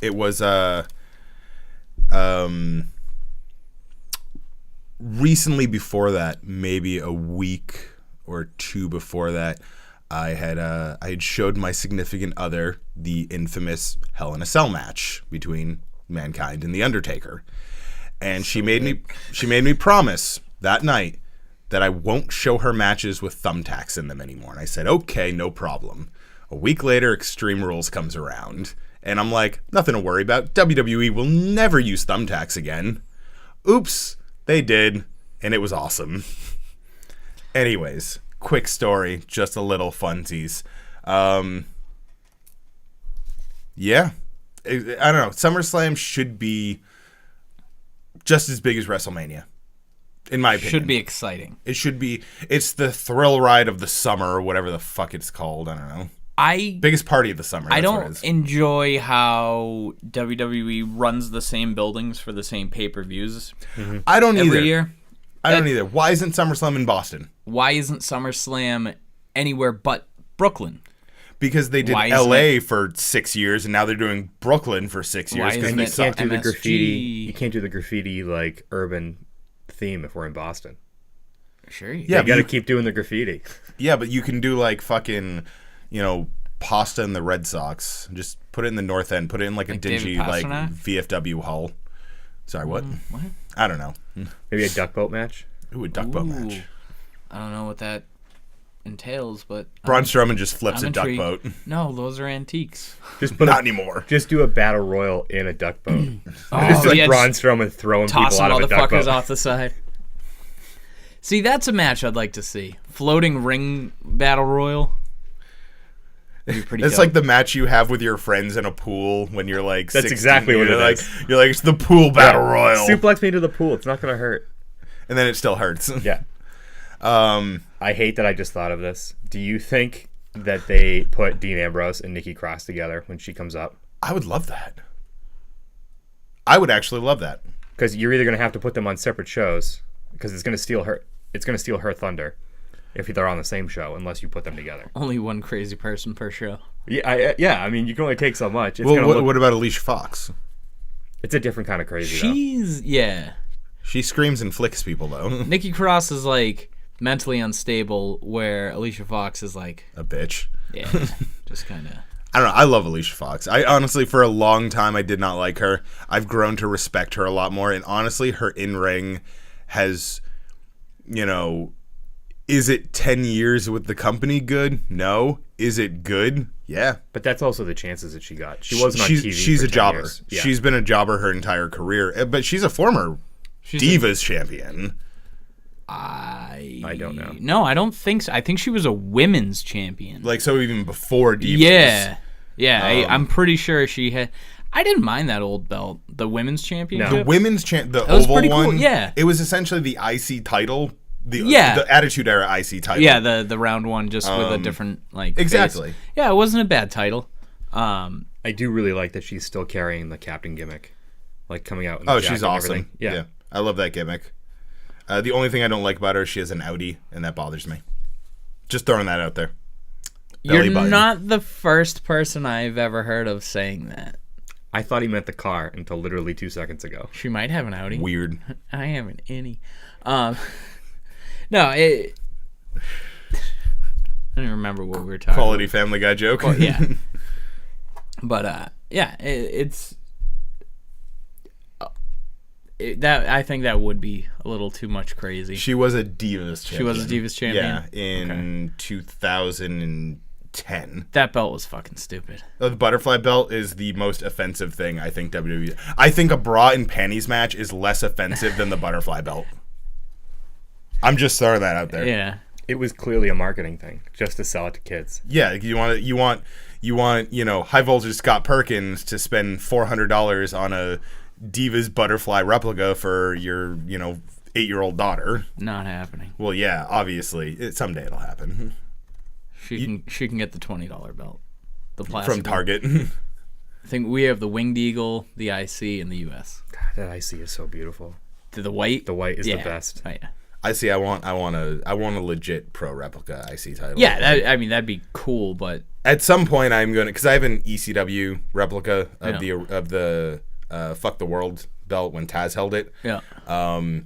it was... recently before that, maybe a week or two before that, I had showed my significant other the infamous Hell in a Cell match between Mankind and The Undertaker. And she made me promise that night that I won't show her matches with thumbtacks in them anymore. And I said, okay, no problem. A week later, Extreme Rules comes around. And I'm like, nothing to worry about. WWE will never use thumbtacks again. Oops. They did, and it was awesome. Anyways, quick story, just a little funsies. Yeah, I don't know. SummerSlam should be just as big as WrestleMania. in my opinion. Should be exciting. It should be. It's the thrill ride of the summer, or whatever the fuck it's called. I don't know. Biggest party of the summer. I That's what it don't is. enjoy how WWE runs the same buildings for the same pay-per-views I don't either. every year. I don't either. Why isn't SummerSlam in Boston? Why isn't SummerSlam anywhere but Brooklyn? Because they did Why isn't LA for 6 years, and now they're doing Brooklyn for 6 years Why because isn't they it suck. Can't do the MSG? graffiti. You can't do the graffiti like urban theme if we're in Boston. Sure. Yeah, You got to but keep doing the graffiti. Yeah, but you can do like fucking, pasta in the Red Sox. Just put it in the North End. Put it in like a Like dingy David like Pastrnak? VFW hull. Sorry, what? What? I don't know. Maybe a duck boat match. Ooh, a duck boat match. Ooh. I don't know what that entails, but Braun Strowman just flips I'm a duck intrigued. boat. No, those are antiques. Just put Not anymore. Just do a battle royal in a duck boat. Oh, Just like yeah, Braun Strowman throwing people Toss some out of a duck motherfuckers boat. off the side. See, that's a match I'd like to see. Floating ring battle royal. That'd be pretty It's dope. like the match you have with your friends in a pool when you're like. That's 16. exactly what You're it like, is. You're like, it's the pool battle royal, Suplex me to the pool. It's not gonna hurt. and then it still hurts. Yeah. I hate that I just thought of this. Do you think that they put Dean Ambrose and Nikki Cross together when she comes up? I would love that. I would actually love that. Because you're either gonna have to put them on separate shows because it's gonna steal her. It's gonna steal her thunder if they're on the same show unless you put them together. only one crazy person per show. Yeah. I mean, you can only take so much. It's Well, gonna what, look, what about Alicia Fox? It's a different kind of crazy. Though. Yeah. She screams and flicks people though. Nikki Cross is like mentally unstable, where Alicia Fox is like, A bitch. yeah, just kind of. I don't know. I love Alicia Fox. I honestly, for a long time, I did not like her. I've grown to respect her a lot more. And honestly, her in-ring has, is it 10 years with the company good? No. Is it good? Yeah. But that's also the chances that she got. She wasn't on TV. She's for a 10 jobber. years. Yeah. She's been a jobber her entire career. But she's a former Divas champion. I don't know. No, I don't think so. I think she was a women's champion. Like, so even before Divas. Yeah. I'm pretty sure she had. I didn't mind that old belt, the women's championship. The women's the was oval pretty cool, one. yeah. It was essentially the IC title. The Attitude Era IC title. Yeah, the round one, just with a different exactly. face. Yeah, it wasn't a bad title. I do really like that she's still carrying the captain gimmick, like coming out. In the Oh, jacket she's and awesome. everything. Yeah. I love that gimmick. The only thing I don't like about her is she has an Audi, and that bothers me. Just throwing that out there. You're Belly button. not the first person I've ever heard of saying that. I thought he meant the car until literally 2 seconds ago. She might have an Audi. Weird. I have an innie. No, I don't remember what we were talking Quality Family Guy joke. about. Yeah. But, it's... I think that would be a little too much crazy. She was a Divas champion. She was a Divas champion? Yeah, in 2010. That belt was fucking stupid. The butterfly belt is the most offensive thing I think WWE. I think a bra and panties match is less offensive than the butterfly belt. I'm just throwing that out there. Yeah. It was clearly a marketing thing, just to sell it to kids. Yeah, you want high voltage Scott Perkins to spend $400 on a Divas butterfly replica for your 8-year-old daughter. Not happening. Well, yeah, obviously, someday it'll happen. She can get the $20 belt. The plastic From Target. I think we have the Winged Eagle, the IC in the US. God, that IC is so beautiful. The white? The white is the best. Oh, yeah. I see. I want a legit pro replica IC title. Yeah, that'd be cool, but at some point I'm gonna, because I have an ECW replica of Yeah. the Fuck the World belt when Taz held it. yeah. And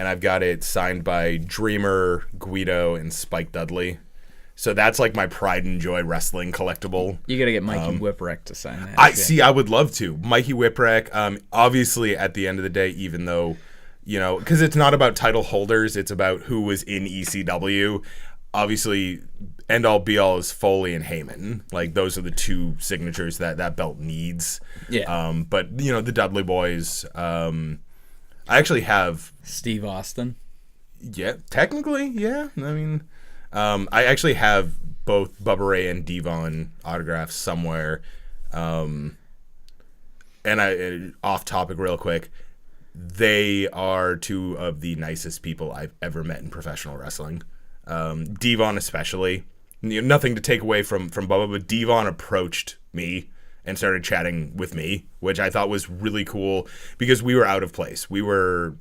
I've got it signed by Dreamer, Guido, and Spike Dudley. So that's like my pride and joy wrestling collectible. You got to get Mikey Whipwreck to sign that. I see. I would love to. Mikey Whipwreck. Obviously, at the end of the day, even though, because it's not about title holders, it's about who was in ECW. Obviously, end all be all is Foley and Heyman. Like, those are the two signatures that belt needs. Yeah. But the Dudley boys. I actually have. Steve Austin. Yeah, technically, yeah. I mean, I actually have both Bubba Ray and Devon autographs somewhere. And off topic real quick, they are two of the nicest people I've ever met in professional wrestling. Devon especially. Nothing to take away from Bubba, but Devon approached me and started chatting with me, which I thought was really cool because we were out of place. We were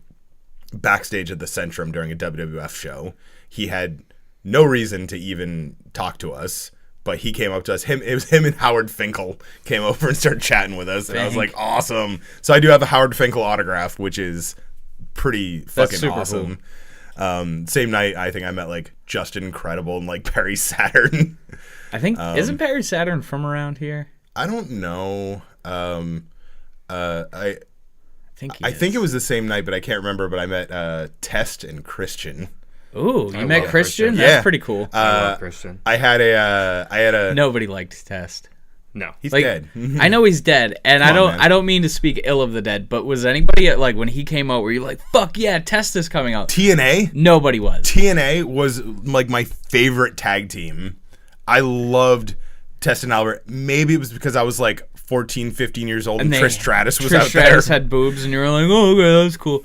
backstage at the Centrum during a WWF show. He had no reason to even talk to us, but he came up to us. It was him and Howard Finkel came over and started chatting with us, and I was like, awesome. So I do have a Howard Finkel autograph, which is pretty fucking awesome. Cool. Same night, I think I met like Justin Incredible and like Perry Saturn. I think isn't Perry Saturn from around here? I don't know. I think it was the same night, but I can't remember. But I met Test and Christian. Ooh, you met Christian? Yeah. That's pretty cool. I love Christian. I had a. Nobody liked Test. No, he's like, dead. I know he's dead, and I don't mean to speak ill of the dead, but was anybody like when he came out? Were you like, fuck yeah, Test is coming out? TNA? Nobody was. TNA was like my favorite tag team. I loved Test and Albert. Maybe it was because I was like 14, 15 years old and Trish Stratus was out there. Trish Stratus had boobs, and you were like, oh, okay, that's cool.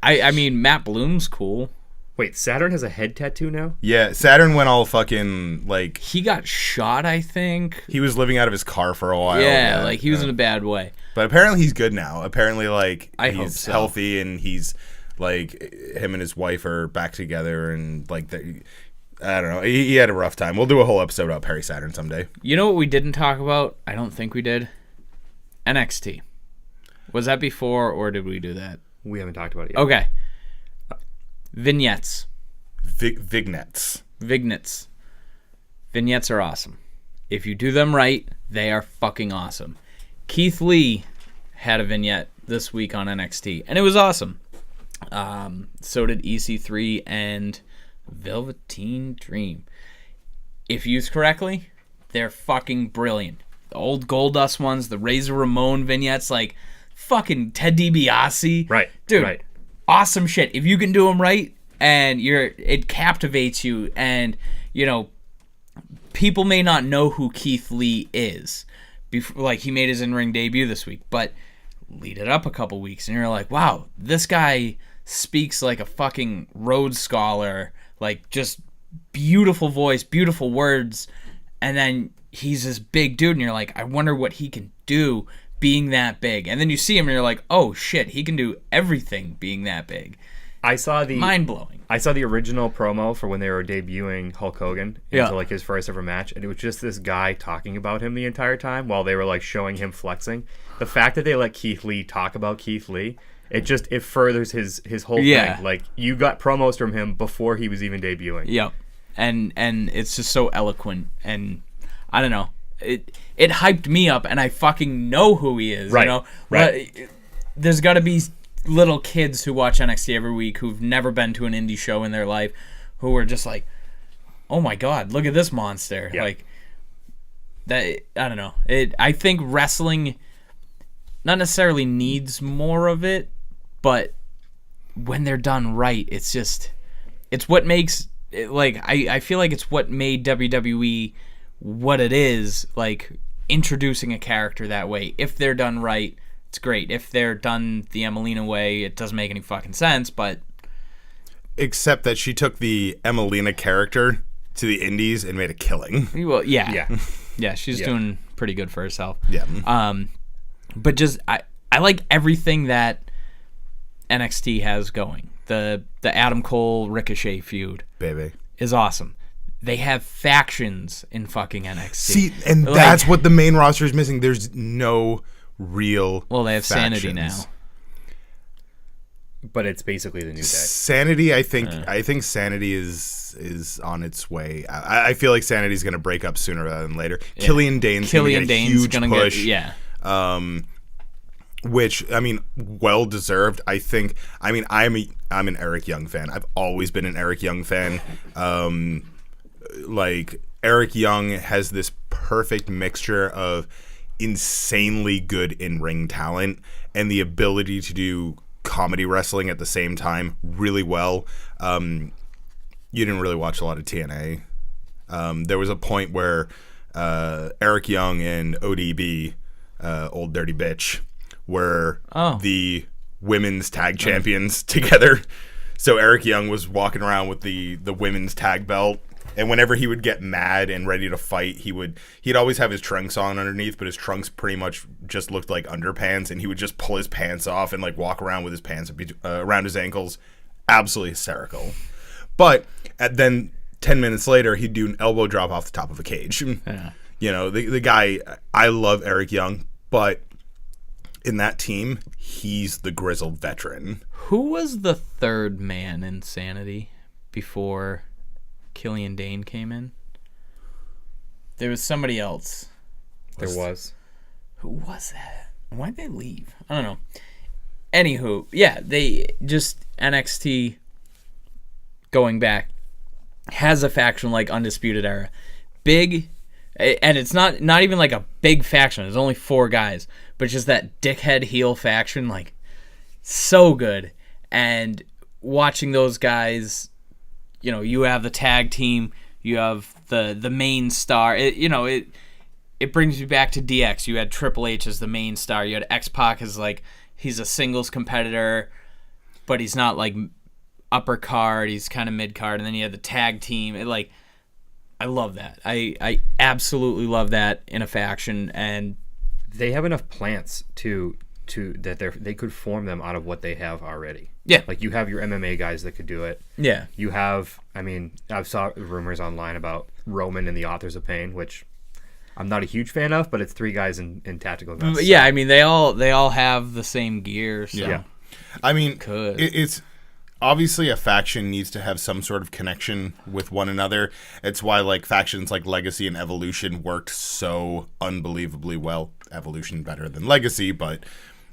I mean, Matt Bloom's cool. Wait, Saturn has a head tattoo now? Yeah, Saturn went all fucking, like... He got shot, I think. He was living out of his car for a while. Yeah, like, he was in a bad way. But apparently he's good now. Apparently, like, I he's hope so. healthy, and he's, like, him and his wife are back together, and, like, I don't know. He had a rough time. We'll do a whole episode about Perry Saturn someday. You know what we didn't talk about? I don't think we did. NXT. Was that before, or did we do that? We haven't talked about it yet. Okay. Vignettes. Vignettes. Vignettes are awesome. If you do them right, they are fucking awesome. Keith Lee had a vignette this week on NXT, and it was awesome. So did EC3 and Velveteen Dream. If used correctly, they're fucking brilliant. The old Goldust ones, the Razor Ramon vignettes, like fucking Ted DiBiase. Right. Dude. Right. Awesome shit. If you can do them right and it captivates you, and you know, people may not know who Keith Lee is. Like, he made his in-ring debut this week, but lead it up a couple weeks and you're like, wow, this guy speaks like a fucking Rhodes Scholar, like just beautiful voice, beautiful words, and then he's this big dude and you're like, I wonder what he can do being that big. And then you see him and you're like, oh shit, he can do everything being that big. Mind-blowing. I saw the original promo for when they were debuting Hulk Hogan into like his first ever match, and it was just this guy talking about him the entire time while they were like showing him flexing. The fact that they let Keith Lee talk about Keith Lee, it furthers his whole thing. Like, you got promos from him before he was even debuting. Yep. And it's just so eloquent, and I don't know. It hyped me up, and I fucking know who he is. Right. You know? Right. There's got to be little kids who watch NXT every week who've never been to an indie show in their life, who are just like, oh my god, look at this monster. Yep. Like, that, I don't know. I think wrestling not necessarily needs more of it, but when they're done right, it's what makes, like, I feel like it's what made WWE what it is, like, introducing a character that way. If they're done right, it's great. If they're done the Emelina way, it doesn't make any fucking sense, but... Except that she took the Emelina character to the indies and made a killing. Well, yeah. Yeah, she's doing pretty good for herself. Yeah. But just, I like everything that NXT has going. The Adam Cole Ricochet feud. Baby. Is awesome. They have factions in fucking NXT. See, and like, that's what the main roster is missing. There's no real Well, they have factions. Sanity now. But it's basically the New Day. Sanity, I think Sanity is on its way. I feel like Sanity's going to break up sooner rather than later. Yeah. Killian Dane's going to get a huge push. Which, I mean, well deserved. I think. I mean, I'm an Eric Young fan. I've always been an Eric Young fan. Like, Eric Young has this perfect mixture of insanely good in-ring talent and the ability to do comedy wrestling at the same time really well. You didn't really watch a lot of TNA. There was a point where Eric Young and ODB, Old Dirty Bitch, were the women's tag champions together. So Eric Young was walking around with the women's tag belt, and whenever he would get mad and ready to fight, he'd always have his trunks on underneath, but his trunks pretty much just looked like underpants, and he would just pull his pants off and like walk around with his pants around his ankles. Absolutely hysterical. But then 10 minutes later, he'd do an elbow drop off the top of a cage. Yeah. You know, the guy, I love Eric Young, but in that team, he's the grizzled veteran. Who was the third man in Sanity before Killian Dane came in? There was somebody else. There was. Who was that? Why'd they leave? I don't know. Anywho, yeah, they just NXT going back has a faction like Undisputed Era. Big, and it's not even like a big faction. There's only 4 guys, but just that dickhead heel faction, like, so good. And watching those guys, you know, you have the tag team, you have the main star. It brings you back to DX. You had Triple H as the main star. You had X-Pac as like, he's a singles competitor, but he's not like upper card. He's kind of mid card. And then you had the tag team. I love that. I absolutely love that in a faction. And they have enough plants to that they could form them out of what they have already. Yeah. Like, you have your MMA guys that could do it. Yeah. You have, I mean, I've saw rumors online about Roman and the Authors of Pain, which I'm not a huge fan of, but it's 3 guys in tactical vests. Yeah, I mean, they all have the same gear. So. Yeah. I mean, Could. it's obviously a faction needs to have some sort of connection with one another. It's why like factions like Legacy and Evolution worked so unbelievably well. Evolution better than Legacy, but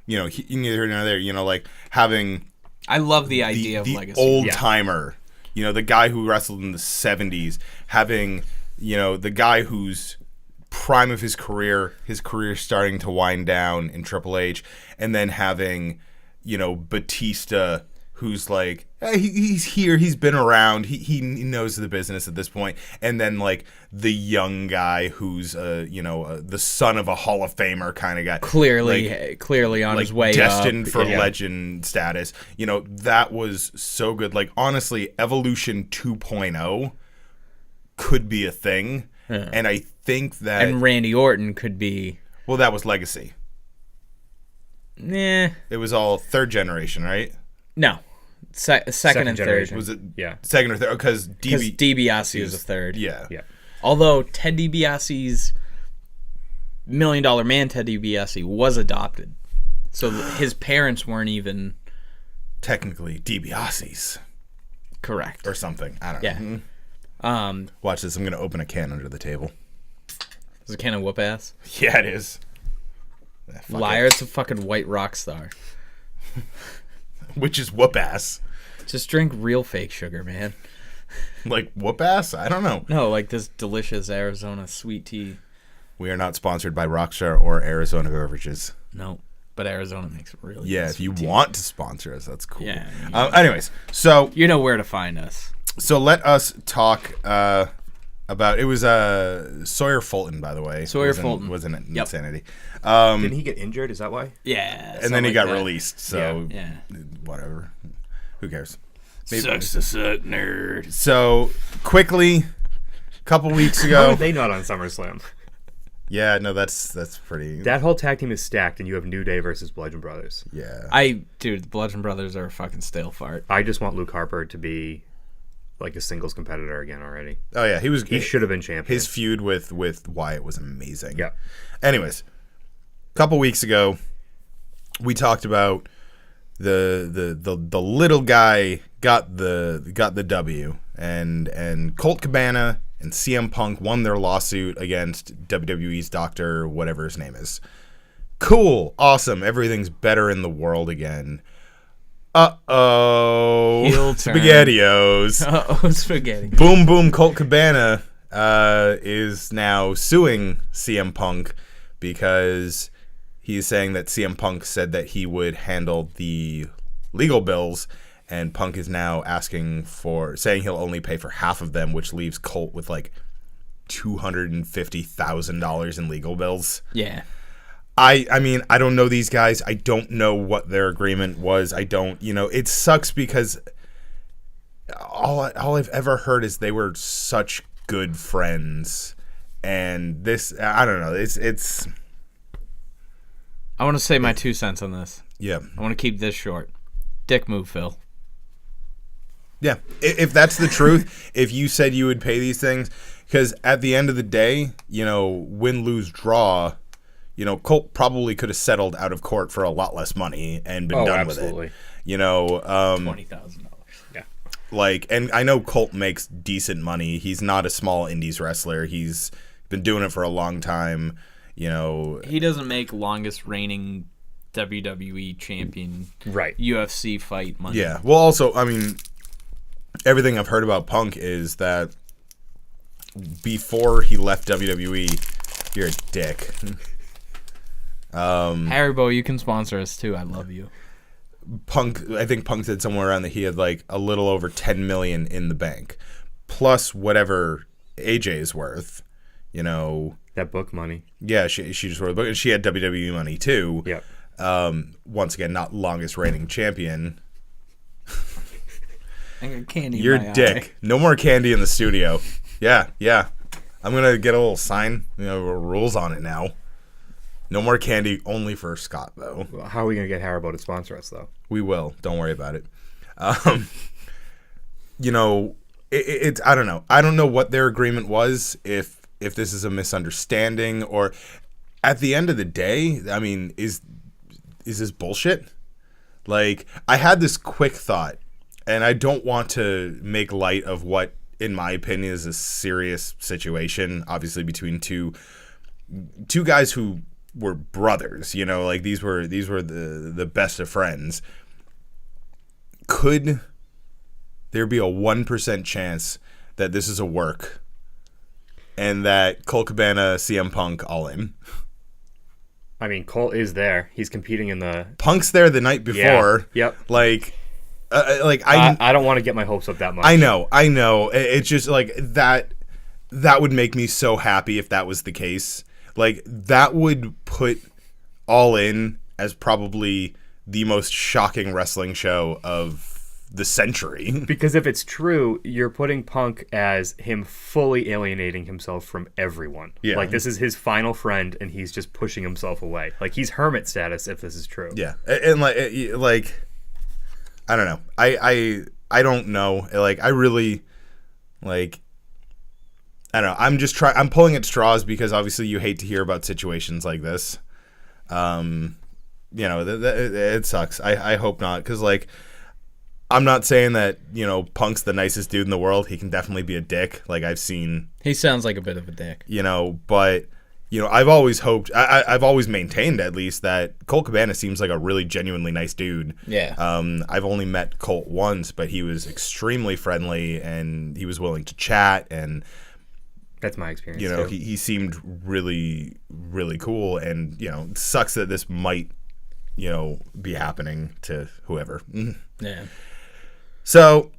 you know, neither here nor there. You know, like having I love the idea of the Legacy. old timer. You know, the guy who wrestled in the 70s, having, you know, the guy who's prime of his career starting to wind down in Triple H, and then having, you know, Batista, who's like, he's here, he's been around, he knows the business at this point, and then like the young guy who's the son of a Hall of Famer kind of guy, clearly on like his way destined up. for legend status. You know, that was so good. Like, honestly, Evolution 2.0 could be a thing. Yeah. And I think that... And Randy Orton could be... Well, that was Legacy. Nah. It was all third generation, right? No. Second and generation. third. Was it Yeah. second or third? Because DiBiase is a third. Yeah. Yeah. Although Ted DiBiase's $1 Million Man Ted DiBiase was adopted. So his parents weren't even... Technically, DiBiase's. Correct. Or something. I don't know. Yeah. Watch this. I'm going to open a can under the table. Is it kind of whoop ass? Yeah, it is. Fuck Liar, it. it's a fucking white rock star. Which is whoop ass. Just drink real fake sugar, man. Like whoop ass? I don't know. No, like this delicious Arizona sweet tea. We are not sponsored by Rockstar or Arizona Beverages. No, but Arizona makes really Yeah, good if you sweet tea. want to sponsor us, that's cool. Yeah. Anyways, so You know where to find us. let us talk about it. Was Sawyer Fulton, by the way. Sawyer Fulton. Was in Yep. Insanity. Didn't he get injured? Is that why? Yeah. And then he got that. released. So Yeah. whatever. Who cares? Sucks to suck, nerd. So quickly, a couple weeks How ago. are they not on SummerSlam? Yeah, no, that's pretty. That whole tag team is stacked, and you have New Day versus Bludgeon Brothers. Yeah. Dude, the Bludgeon Brothers are a fucking stale fart. I just want Luke Harper to be like a singles competitor again already. Oh yeah, He should have been champion. His feud with Wyatt was amazing. Yeah. Anyways, a couple weeks ago, we talked about the little guy got the W, and Colt Cabana and CM Punk won their lawsuit against WWE's Doctor, whatever his name is. Cool, awesome, everything's better in the world again. Uh-oh. Heel turn. SpaghettiOs. Uh-oh, spaghetti. Boom Boom Colt Cabana is now suing CM Punk because he's saying that CM Punk said that he would handle the legal bills, and Punk is now saying he'll only pay for half of them, which leaves Colt with like $250,000 in legal bills. Yeah. I mean, I don't know these guys. I don't know what their agreement was. I don't, it sucks because all I've ever heard is they were such good friends. And this, I don't know. It's. I want to say my 2 cents on this. Yeah. I want to keep this short. Dick move, Phil. Yeah. If that's the truth, if you said you would pay these things, because at the end of the day, win, lose, draw, Colt probably could have settled out of court for a lot less money and been done absolutely. with it. $20,000. Yeah. And I know Colt makes decent money. He's not a small indies wrestler. He's been doing it for a long time. He doesn't make longest reigning WWE champion Right. UFC fight money. Yeah. Well, also, I mean, everything I've heard about Punk is that before he left WWE, you're a dick. Haribo, you can sponsor us too. I love you. I think Punk said somewhere around that he had like a little over 10 million in the bank, plus whatever AJ is worth. That book money. Yeah, she just wrote a book, and she had WWE money too. Yep. Once again, not longest reigning champion. I got candy. You're in a my dick. eye. No more candy in the studio. Yeah. I'm gonna get a little sign. Rules on it now. No more candy, only for Scott though. Well, how are we gonna get Haribo to sponsor us though? We will. Don't worry about it. It's I don't know. I don't know what their agreement was. If this is a misunderstanding, or at the end of the day, I mean, is this bullshit? Like, I had this quick thought, and I don't want to make light of what, in my opinion, is a serious situation. Obviously, between two guys who were brothers. Like these were the best of friends. Could there be a 1% chance that this is a work? And that Colt Cabana, CM Punk, all in. I mean, Colt is there. He's competing in the... Punk's there the night before. Yeah. Yep. I don't want to get my hopes up that much. I know. It's just like that would make me so happy if that was the case. Like, that would put All In as probably the most shocking wrestling show of the century. Because if it's true, you're putting Punk as him fully alienating himself from everyone. Yeah. Like, this is his final friend, and he's just pushing himself away. Like, he's hermit status if this is true. Yeah. And like I don't know. I don't know. Like, I really, like, I don't know. I'm pulling at straws because obviously you hate to hear about situations like this. It sucks. I hope not. Because, like, I'm not saying that, Punk's the nicest dude in the world. He can definitely be a dick. Like, I've seen... He sounds like a bit of a dick. But, I've always hoped... I've always maintained, at least, that Colt Cabana seems like a really genuinely nice dude. Yeah. I've only met Colt once, but he was extremely friendly, and he was willing to chat, and... That's my experience, too. He seemed really, really cool, and, it sucks that this might, be happening to whoever. Yeah. So,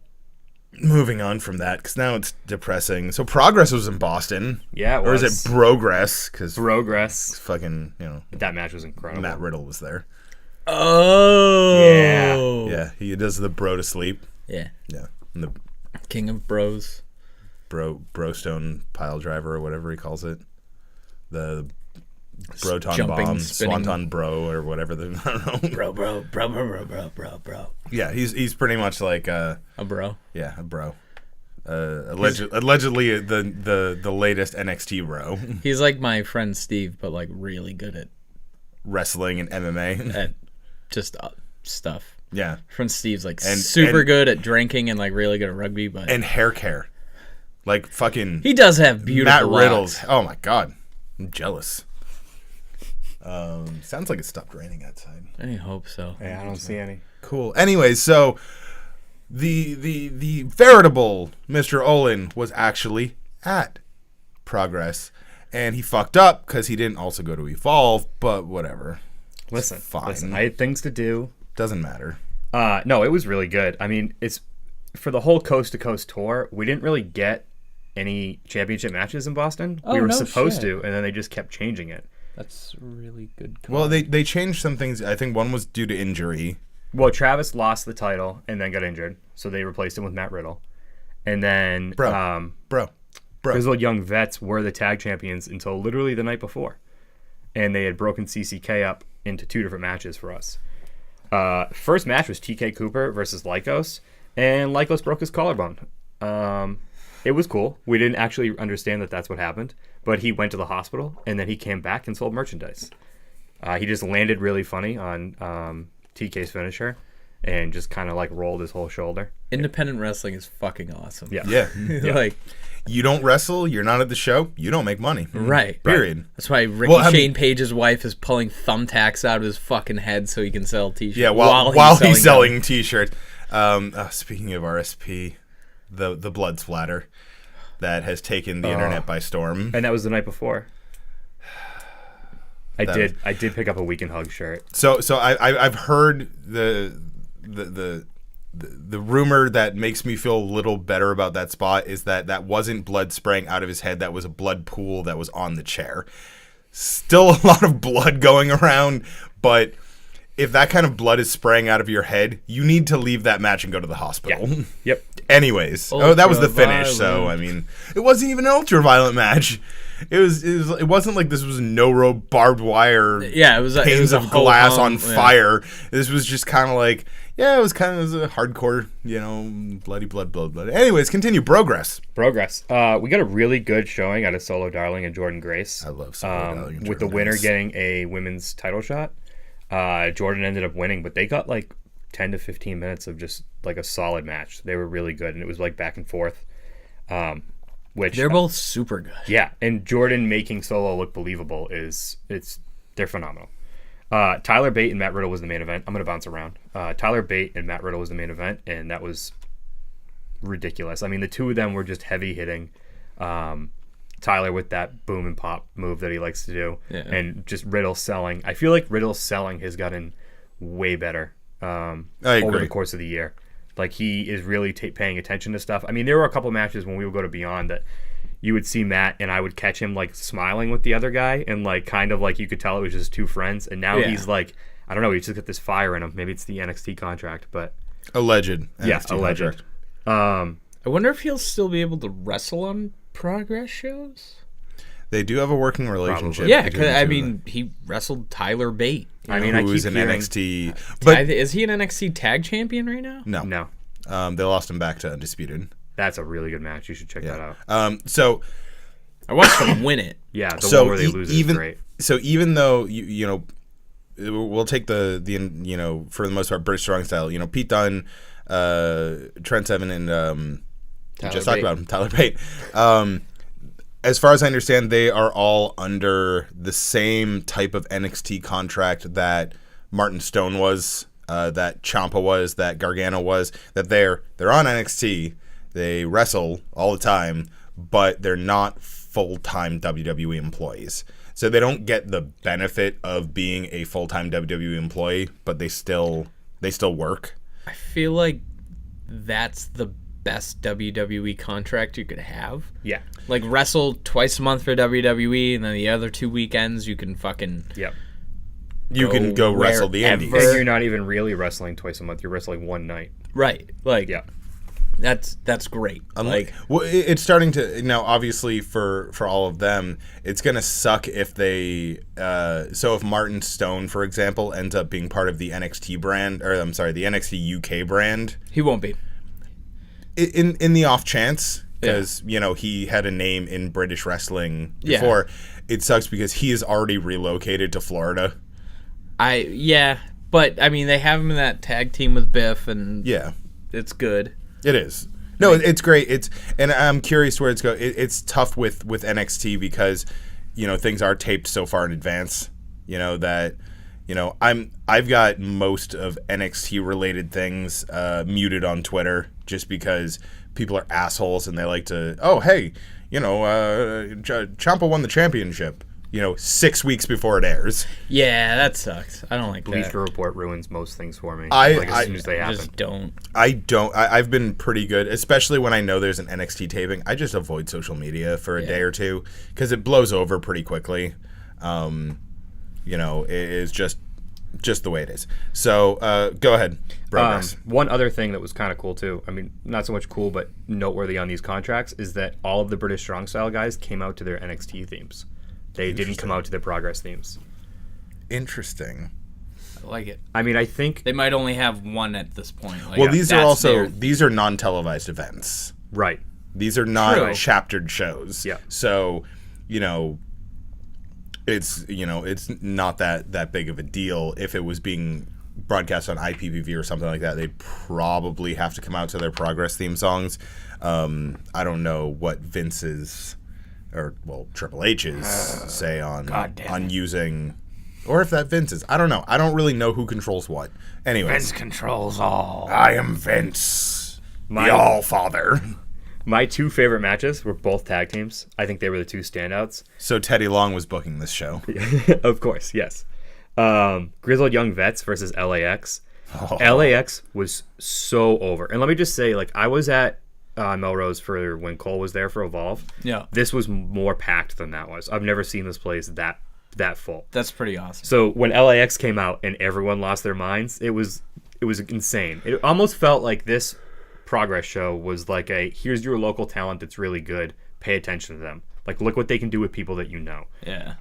moving on from that, because now it's depressing. So, Progress was in Boston. Yeah, it Or was. is it Progress? Because Progress. fucking, That match was incredible. Matt Riddle was there. Oh. Yeah, he does the bro to sleep. Yeah. Yeah. And the King of Bros. brostone pile driver or whatever he calls it. The Broton Jumping, bomb, spinning. Swanton bro, or whatever. I don't know. Bro. Yeah, he's pretty much like A bro. yeah, a bro. Allegedly the latest NXT bro. He's like my friend Steve, but like really good at Wrestling and MMA. just stuff. Yeah. Friend Steve's like And- super and- good at drinking and like really good at rugby, but And hair care. Like fucking he does have beautiful Matt Riddle's. locks. Oh my god. I'm jealous. Sounds like it stopped raining outside. I hope so. Yeah, I don't see any. Cool. Anyways, so the veritable Mr. Olin was actually at Progress, and he fucked up because he didn't also go to Evolve. But whatever. Listen, fine. I had things to do. Doesn't matter. No, it was really good. I mean, it's for the whole coast to coast tour. We didn't really get any championship matches in Boston. Oh, we were no supposed shit. to, and then they just kept changing it. That's a really good card. Well, they changed some things. I think one was due to injury. Well, Travis lost the title and then got injured, so they replaced him with Matt Riddle. And then Bro. Grizzled Young Vets were the tag champions until literally the night before. And they had broken CCK up into 2 different matches for us. First match was TK Cooper versus Lycos, and Lycos broke his collarbone. It was cool. We didn't actually understand that that's what happened, but he went to the hospital, and then he came back and sold merchandise. He just landed really funny on TK's finisher and just kind of like rolled his whole shoulder. Independent wrestling is fucking awesome. Yeah. Like, You don't wrestle, you're not at the show, you don't make money. right. Period. That's why Ricky Shane Page's wife is pulling thumbtacks out of his fucking head so he can sell t-shirts. Yeah, while he's selling t-shirts. Speaking of RSP, the blood splatter that has taken the internet by storm. And that was the night before. I did pick up a Weekend Hug shirt. So I've heard the rumor that makes me feel a little better about that spot is that wasn't blood spraying out of his head. That was a blood pool that was on the chair. Still a lot of blood going around, but if that kind of blood is spraying out of your head, you need to leave that match and go to the hospital. Yeah. Yep. Anyways, that was the finish. So I mean, it wasn't even an ultra-violent match. It wasn't like this was no rope barbed wire. Yeah, it was panes a of glass ho-hum, on fire. This was just kind of like, it was kind of a hardcore, bloody blood. Anyways, continue. Progress. We got a really good showing out of Solo Darling and Jordan Grace. I love Solo Darling and with the Jordan winner Grace. getting a women's title shot. Jordan ended up winning, but they got like 10 to 15 minutes of just like a solid match. They were really good, and it was like back and forth. Which They're both super good. Yeah, and Jordan making Solo look believable they're phenomenal. Tyler Bate and Matt Riddle was the main event. I'm going to bounce around. Tyler Bate and Matt Riddle was the main event, and that was ridiculous. I mean, the two of them were just heavy hitting. Tyler with that boom and pop move that he likes to do, and just Riddle selling. I feel like Riddle's selling has gotten way better over the course of the year. Like, he is really paying attention to stuff. I mean, there were a couple matches when we would go to Beyond that you would see Matt and I would catch him like smiling with the other guy, and like kind of like you could tell it was just two friends. And now he's like, I don't know, he's just got this fire in him. Maybe it's the NXT contract, but alleged. Alleged. I wonder if he'll still be able to wrestle on Progress shows. They do have a working relationship. Yeah, because I mean, he wrestled Tyler Bate. Who's an NXT. But is he an NXT tag champion right now? No. They lost him back to Undisputed. That's a really good match. You should check that out. So I watched him win it. Yeah, the one where they lose is great. So even though we'll take the for the most part British Strong Style. Pete Dunne, Trent Seven, and just talked about him, Tyler Bate. As far as I understand, they are all under the same type of NXT contract that Martin Stone was, that Ciampa was, that Gargano was. That they're on NXT. They wrestle all the time, but they're not full-time WWE employees. So they don't get the benefit of being a full-time WWE employee, but they still work. I feel like that's the best WWE contract you could have. Yeah. Like, wrestle twice a month for WWE, and then the other 2 weekends you can fucking... Yep. You can go wrestle the indies. And you're not even really wrestling twice a month. You're wrestling one night. Right. Like, yeah. That's great. It's starting to now. Obviously, for all of them, it's gonna suck if they. So if Martin Stone, for example, ends up being part of the NXT brand, or I'm sorry, the NXT UK brand, he won't be. In the off chance, because he had a name in British wrestling before. It sucks because he is already relocated to Florida. But I mean, they have him in that tag team with Biff, and it's good. It is. No, it's great. And I'm curious where it's going. It's tough with NXT because, things are taped so far in advance. I've got most of NXT related things muted on Twitter just because people are assholes and they like to. Oh, hey, Ciampa won the championship. 6 weeks before it airs. Yeah, that sucks. I don't like that. Bleacher Report ruins most things for me. As soon as they happen. Just don't. I've been pretty good, especially when I know there's an NXT taping. I just avoid social media for a day or two because it blows over pretty quickly. is just the way it is. So go ahead, Progress. One other thing that was kind of cool too, I mean, not so much cool, but noteworthy on these contracts, is that all of the British Strong Style guys came out to their NXT themes. They didn't come out to their Progress themes. Interesting. I like it. I mean, I think They might only have one at this point. Like, Well, these are that's these are non-televised events. right. These are not True. chaptered shows. Yeah. So, it's not that big of a deal. If it was being broadcast on IPTV or something like that, they'd probably have to come out to their Progress theme songs. I don't know what Vince's Triple H's say on using, or if that Vince is. I don't know. I don't really know who controls what. Anyways, Vince controls all. I am Vince, the All-Father. My two favorite matches were both tag teams. I think they were the two standouts. So Teddy Long was booking this show. Of course, yes. Grizzled Young Vets versus LAX. Oh. LAX was so over. And let me just say, I was at Melrose for when Cole was there for Evolve. Yeah. This was more packed than that was. I've never seen this place that full. That's pretty awesome. So when LAX came out and everyone lost their minds, it was insane. It almost felt like this Progress show was like here's your local talent that's really good. Pay attention to them. Look what they can do with people that you know. Yeah.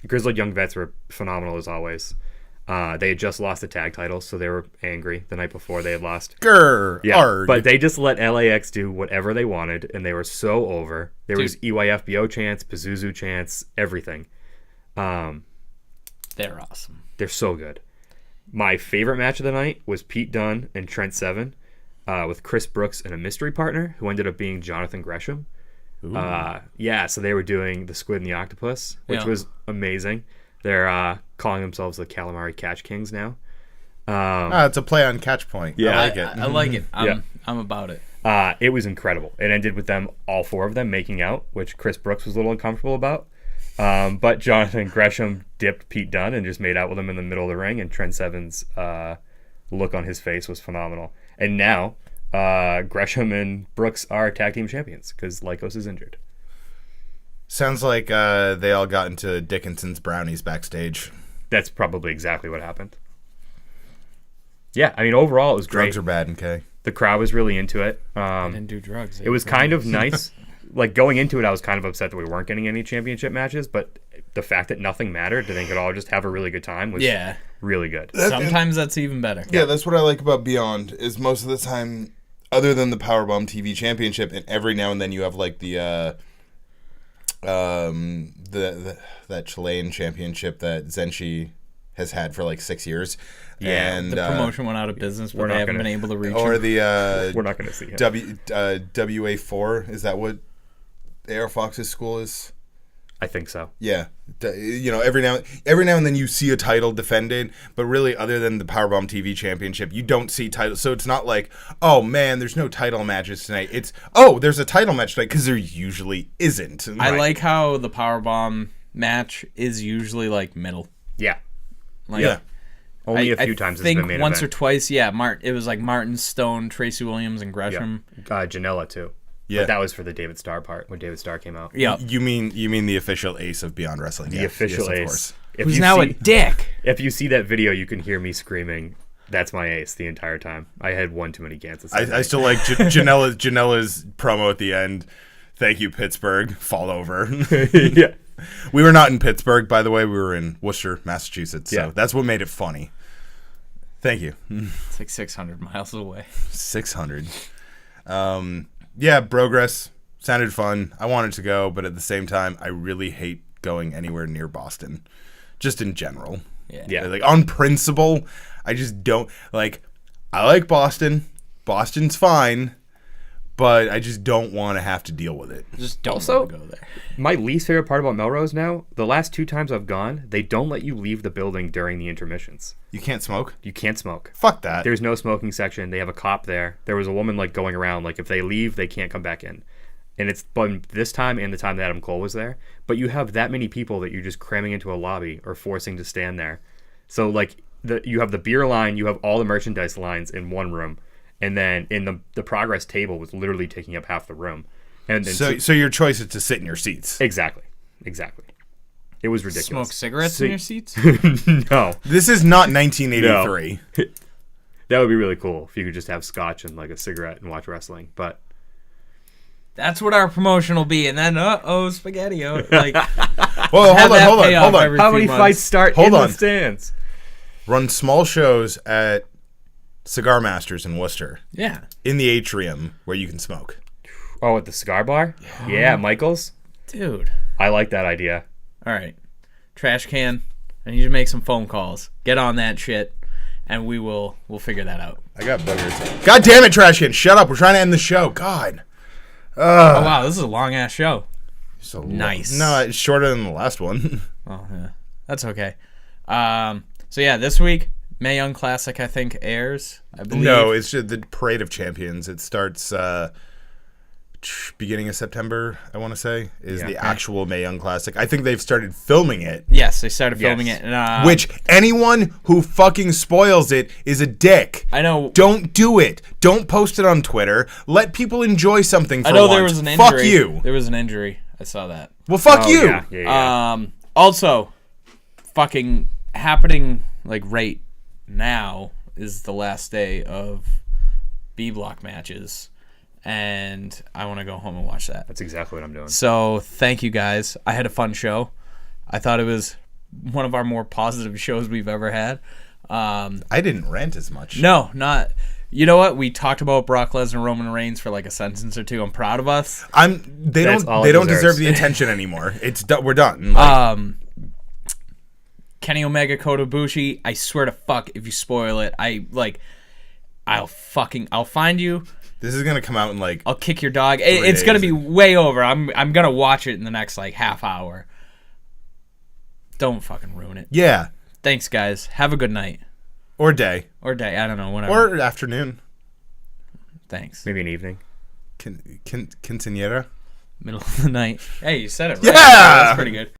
Grizzled Young Vets were phenomenal as always. They had just lost the tag titles, so they were angry the night before they had lost. Arg. But they just let LAX do whatever they wanted, and they were so over. There was EYFBO chants, Pazuzu chants, everything. They're awesome. They're so good. My favorite match of the night was Pete Dunne and Trent Seven with Chris Brooks and a mystery partner who ended up being Jonathan Gresham. So they were doing the Squid and the Octopus, which was amazing. They're calling themselves the Calamari Catch Kings now. It's a play on Catch Point. Yeah, I like it. I like it. I'm about it. It was incredible. It ended with them, all four of them, making out, which Chris Brooks was a little uncomfortable about. But Jonathan Gresham dipped Pete Dunne and just made out with him in the middle of the ring, and Trent Seven's look on his face was phenomenal. And now Gresham and Brooks are tag team champions because Lycos is injured. Sounds like they all got into Dickinson's brownies backstage. That's probably exactly what happened. Yeah, I mean, overall, it was great. Drugs are bad, okay? The crowd was really into it. I didn't do drugs. It was kind of nice. Going into it, I was kind of upset that we weren't getting any championship matches, but the fact that nothing mattered, that they could all just have a really good time was really good. Sometimes that's even better. Yeah, that's what I like about Beyond, is most of the time, other than the Powerbomb TV Championship, and every now and then you have that Chilean championship that Zenshi has had for 6 years. Yeah, and The promotion went out of business, but they haven't been able to reach or him. the We're not going to see him. WA4, is that what AR Fox's school is? I think so. Yeah, every now and then you see a title defended, but really, other than the Powerbomb TV Championship, you don't see titles. So it's not like, oh man, there's no title matches tonight. It's there's a title match tonight, because there usually isn't. I like how the Powerbomb match is usually middle. Yeah. Yeah. Only a few times it's been main once event. or twice. Yeah, it was Martin, Stone, Tracy Williams, and Gresham. Janela too. Yeah, but that was for the David Starr part when David Starr came out. Yeah, you mean the official ace of Beyond Wrestling? The official yes, ace. Of course. Who's now a dick. If you see that video, you can hear me screaming, "That's my ace!" the entire time. I had one too many Ganses. I still like Janela's promo at the end. Thank you, Pittsburgh. Fall over. Yeah. We were not in Pittsburgh, by the way. We were in Worcester, Massachusetts. So that's what made it funny. Thank you. It's 600 miles away. 600. Yeah, Progress sounded fun. I wanted to go, but at the same time, I really hate going anywhere near Boston, just in general. Yeah. On principle, I just don't I like Boston. Boston's fine, but I just don't want to have to deal with it. Just don't Also, want to go there. My least favorite part about Melrose now, the last 2 times I've gone, they don't let you leave the building during the intermissions. You can't smoke? You can't smoke. Fuck that. There's no smoking section. They have a cop there. There was a woman going around, if they leave, they can't come back in. And it's been this time and the time that Adam Cole was there. But you have that many people that you're just cramming into a lobby or forcing to stand there. So you have the beer line, you have all the merchandise lines in one room. And then in the Progress table was literally taking up half the room. And so your choice is to sit in your seats. Exactly. It was ridiculous. Smoke cigarettes in your seats? No. This is not 1983. No. That would be really cool if you could just have scotch and like a cigarette and watch wrestling. But That's what our promotion will be, and then spaghetti. Like, Well, have that hold payoff on. every how few many months. fights start Hold in on. the stands? Run small shows at Cigar Masters in Worcester Yeah. in the atrium where you can smoke. Oh, at the cigar bar? Yeah, Michael's. Dude. I like that idea. All right. Trash can. I need you to make some phone calls. Get on that shit, and we'll figure that out. I got boogers. God damn it, Trash Can. Shut up. We're trying to end the show. God. Oh, wow. This is a long-ass show. So Nice. No, it's shorter than the last one. Oh, yeah. That's okay. So, yeah, this week, Mae Young Classic, I think, airs, I believe. No, it's just the Parade of Champions. It starts beginning of September, I want to say, is the actual Mae Young Classic. I think they've started filming it. Yes, they started filming Yes. it. And, Which anyone who fucking spoils it is a dick. I know. Don't do it. Don't post it on Twitter. Let people enjoy something for I know once. there was an injury. Fuck you. There was an injury. I saw that. Well, fuck Oh, you. Yeah. Also, fucking happening like right now is the last day of B block matches, and I want to go home and watch that. That's exactly what I'm doing. So thank you guys. I had a fun show. I thought it was one of our more positive shows we've ever had. I didn't rant as much. No, not. You know what? We talked about Brock Lesnar, Roman Reigns for like a sentence or two. I'm proud of us. They That's all don't it deserve deserves. the attention anymore. We're done. Like, Kenny Omega, Kota Ibushi. I swear to fuck, if you spoil it, I'll find you. this is gonna come out in like I'll kick your dog. It's gonna be way over. I'm gonna watch it in the next like half hour. Don't fucking ruin it. yeah, Thanks, guys. Have a good night or day or day. I don't know. Whatever. or afternoon. Thanks. Maybe an evening. Quinceañera. Middle of the night. Hey, you said it right. Yeah! That's pretty good.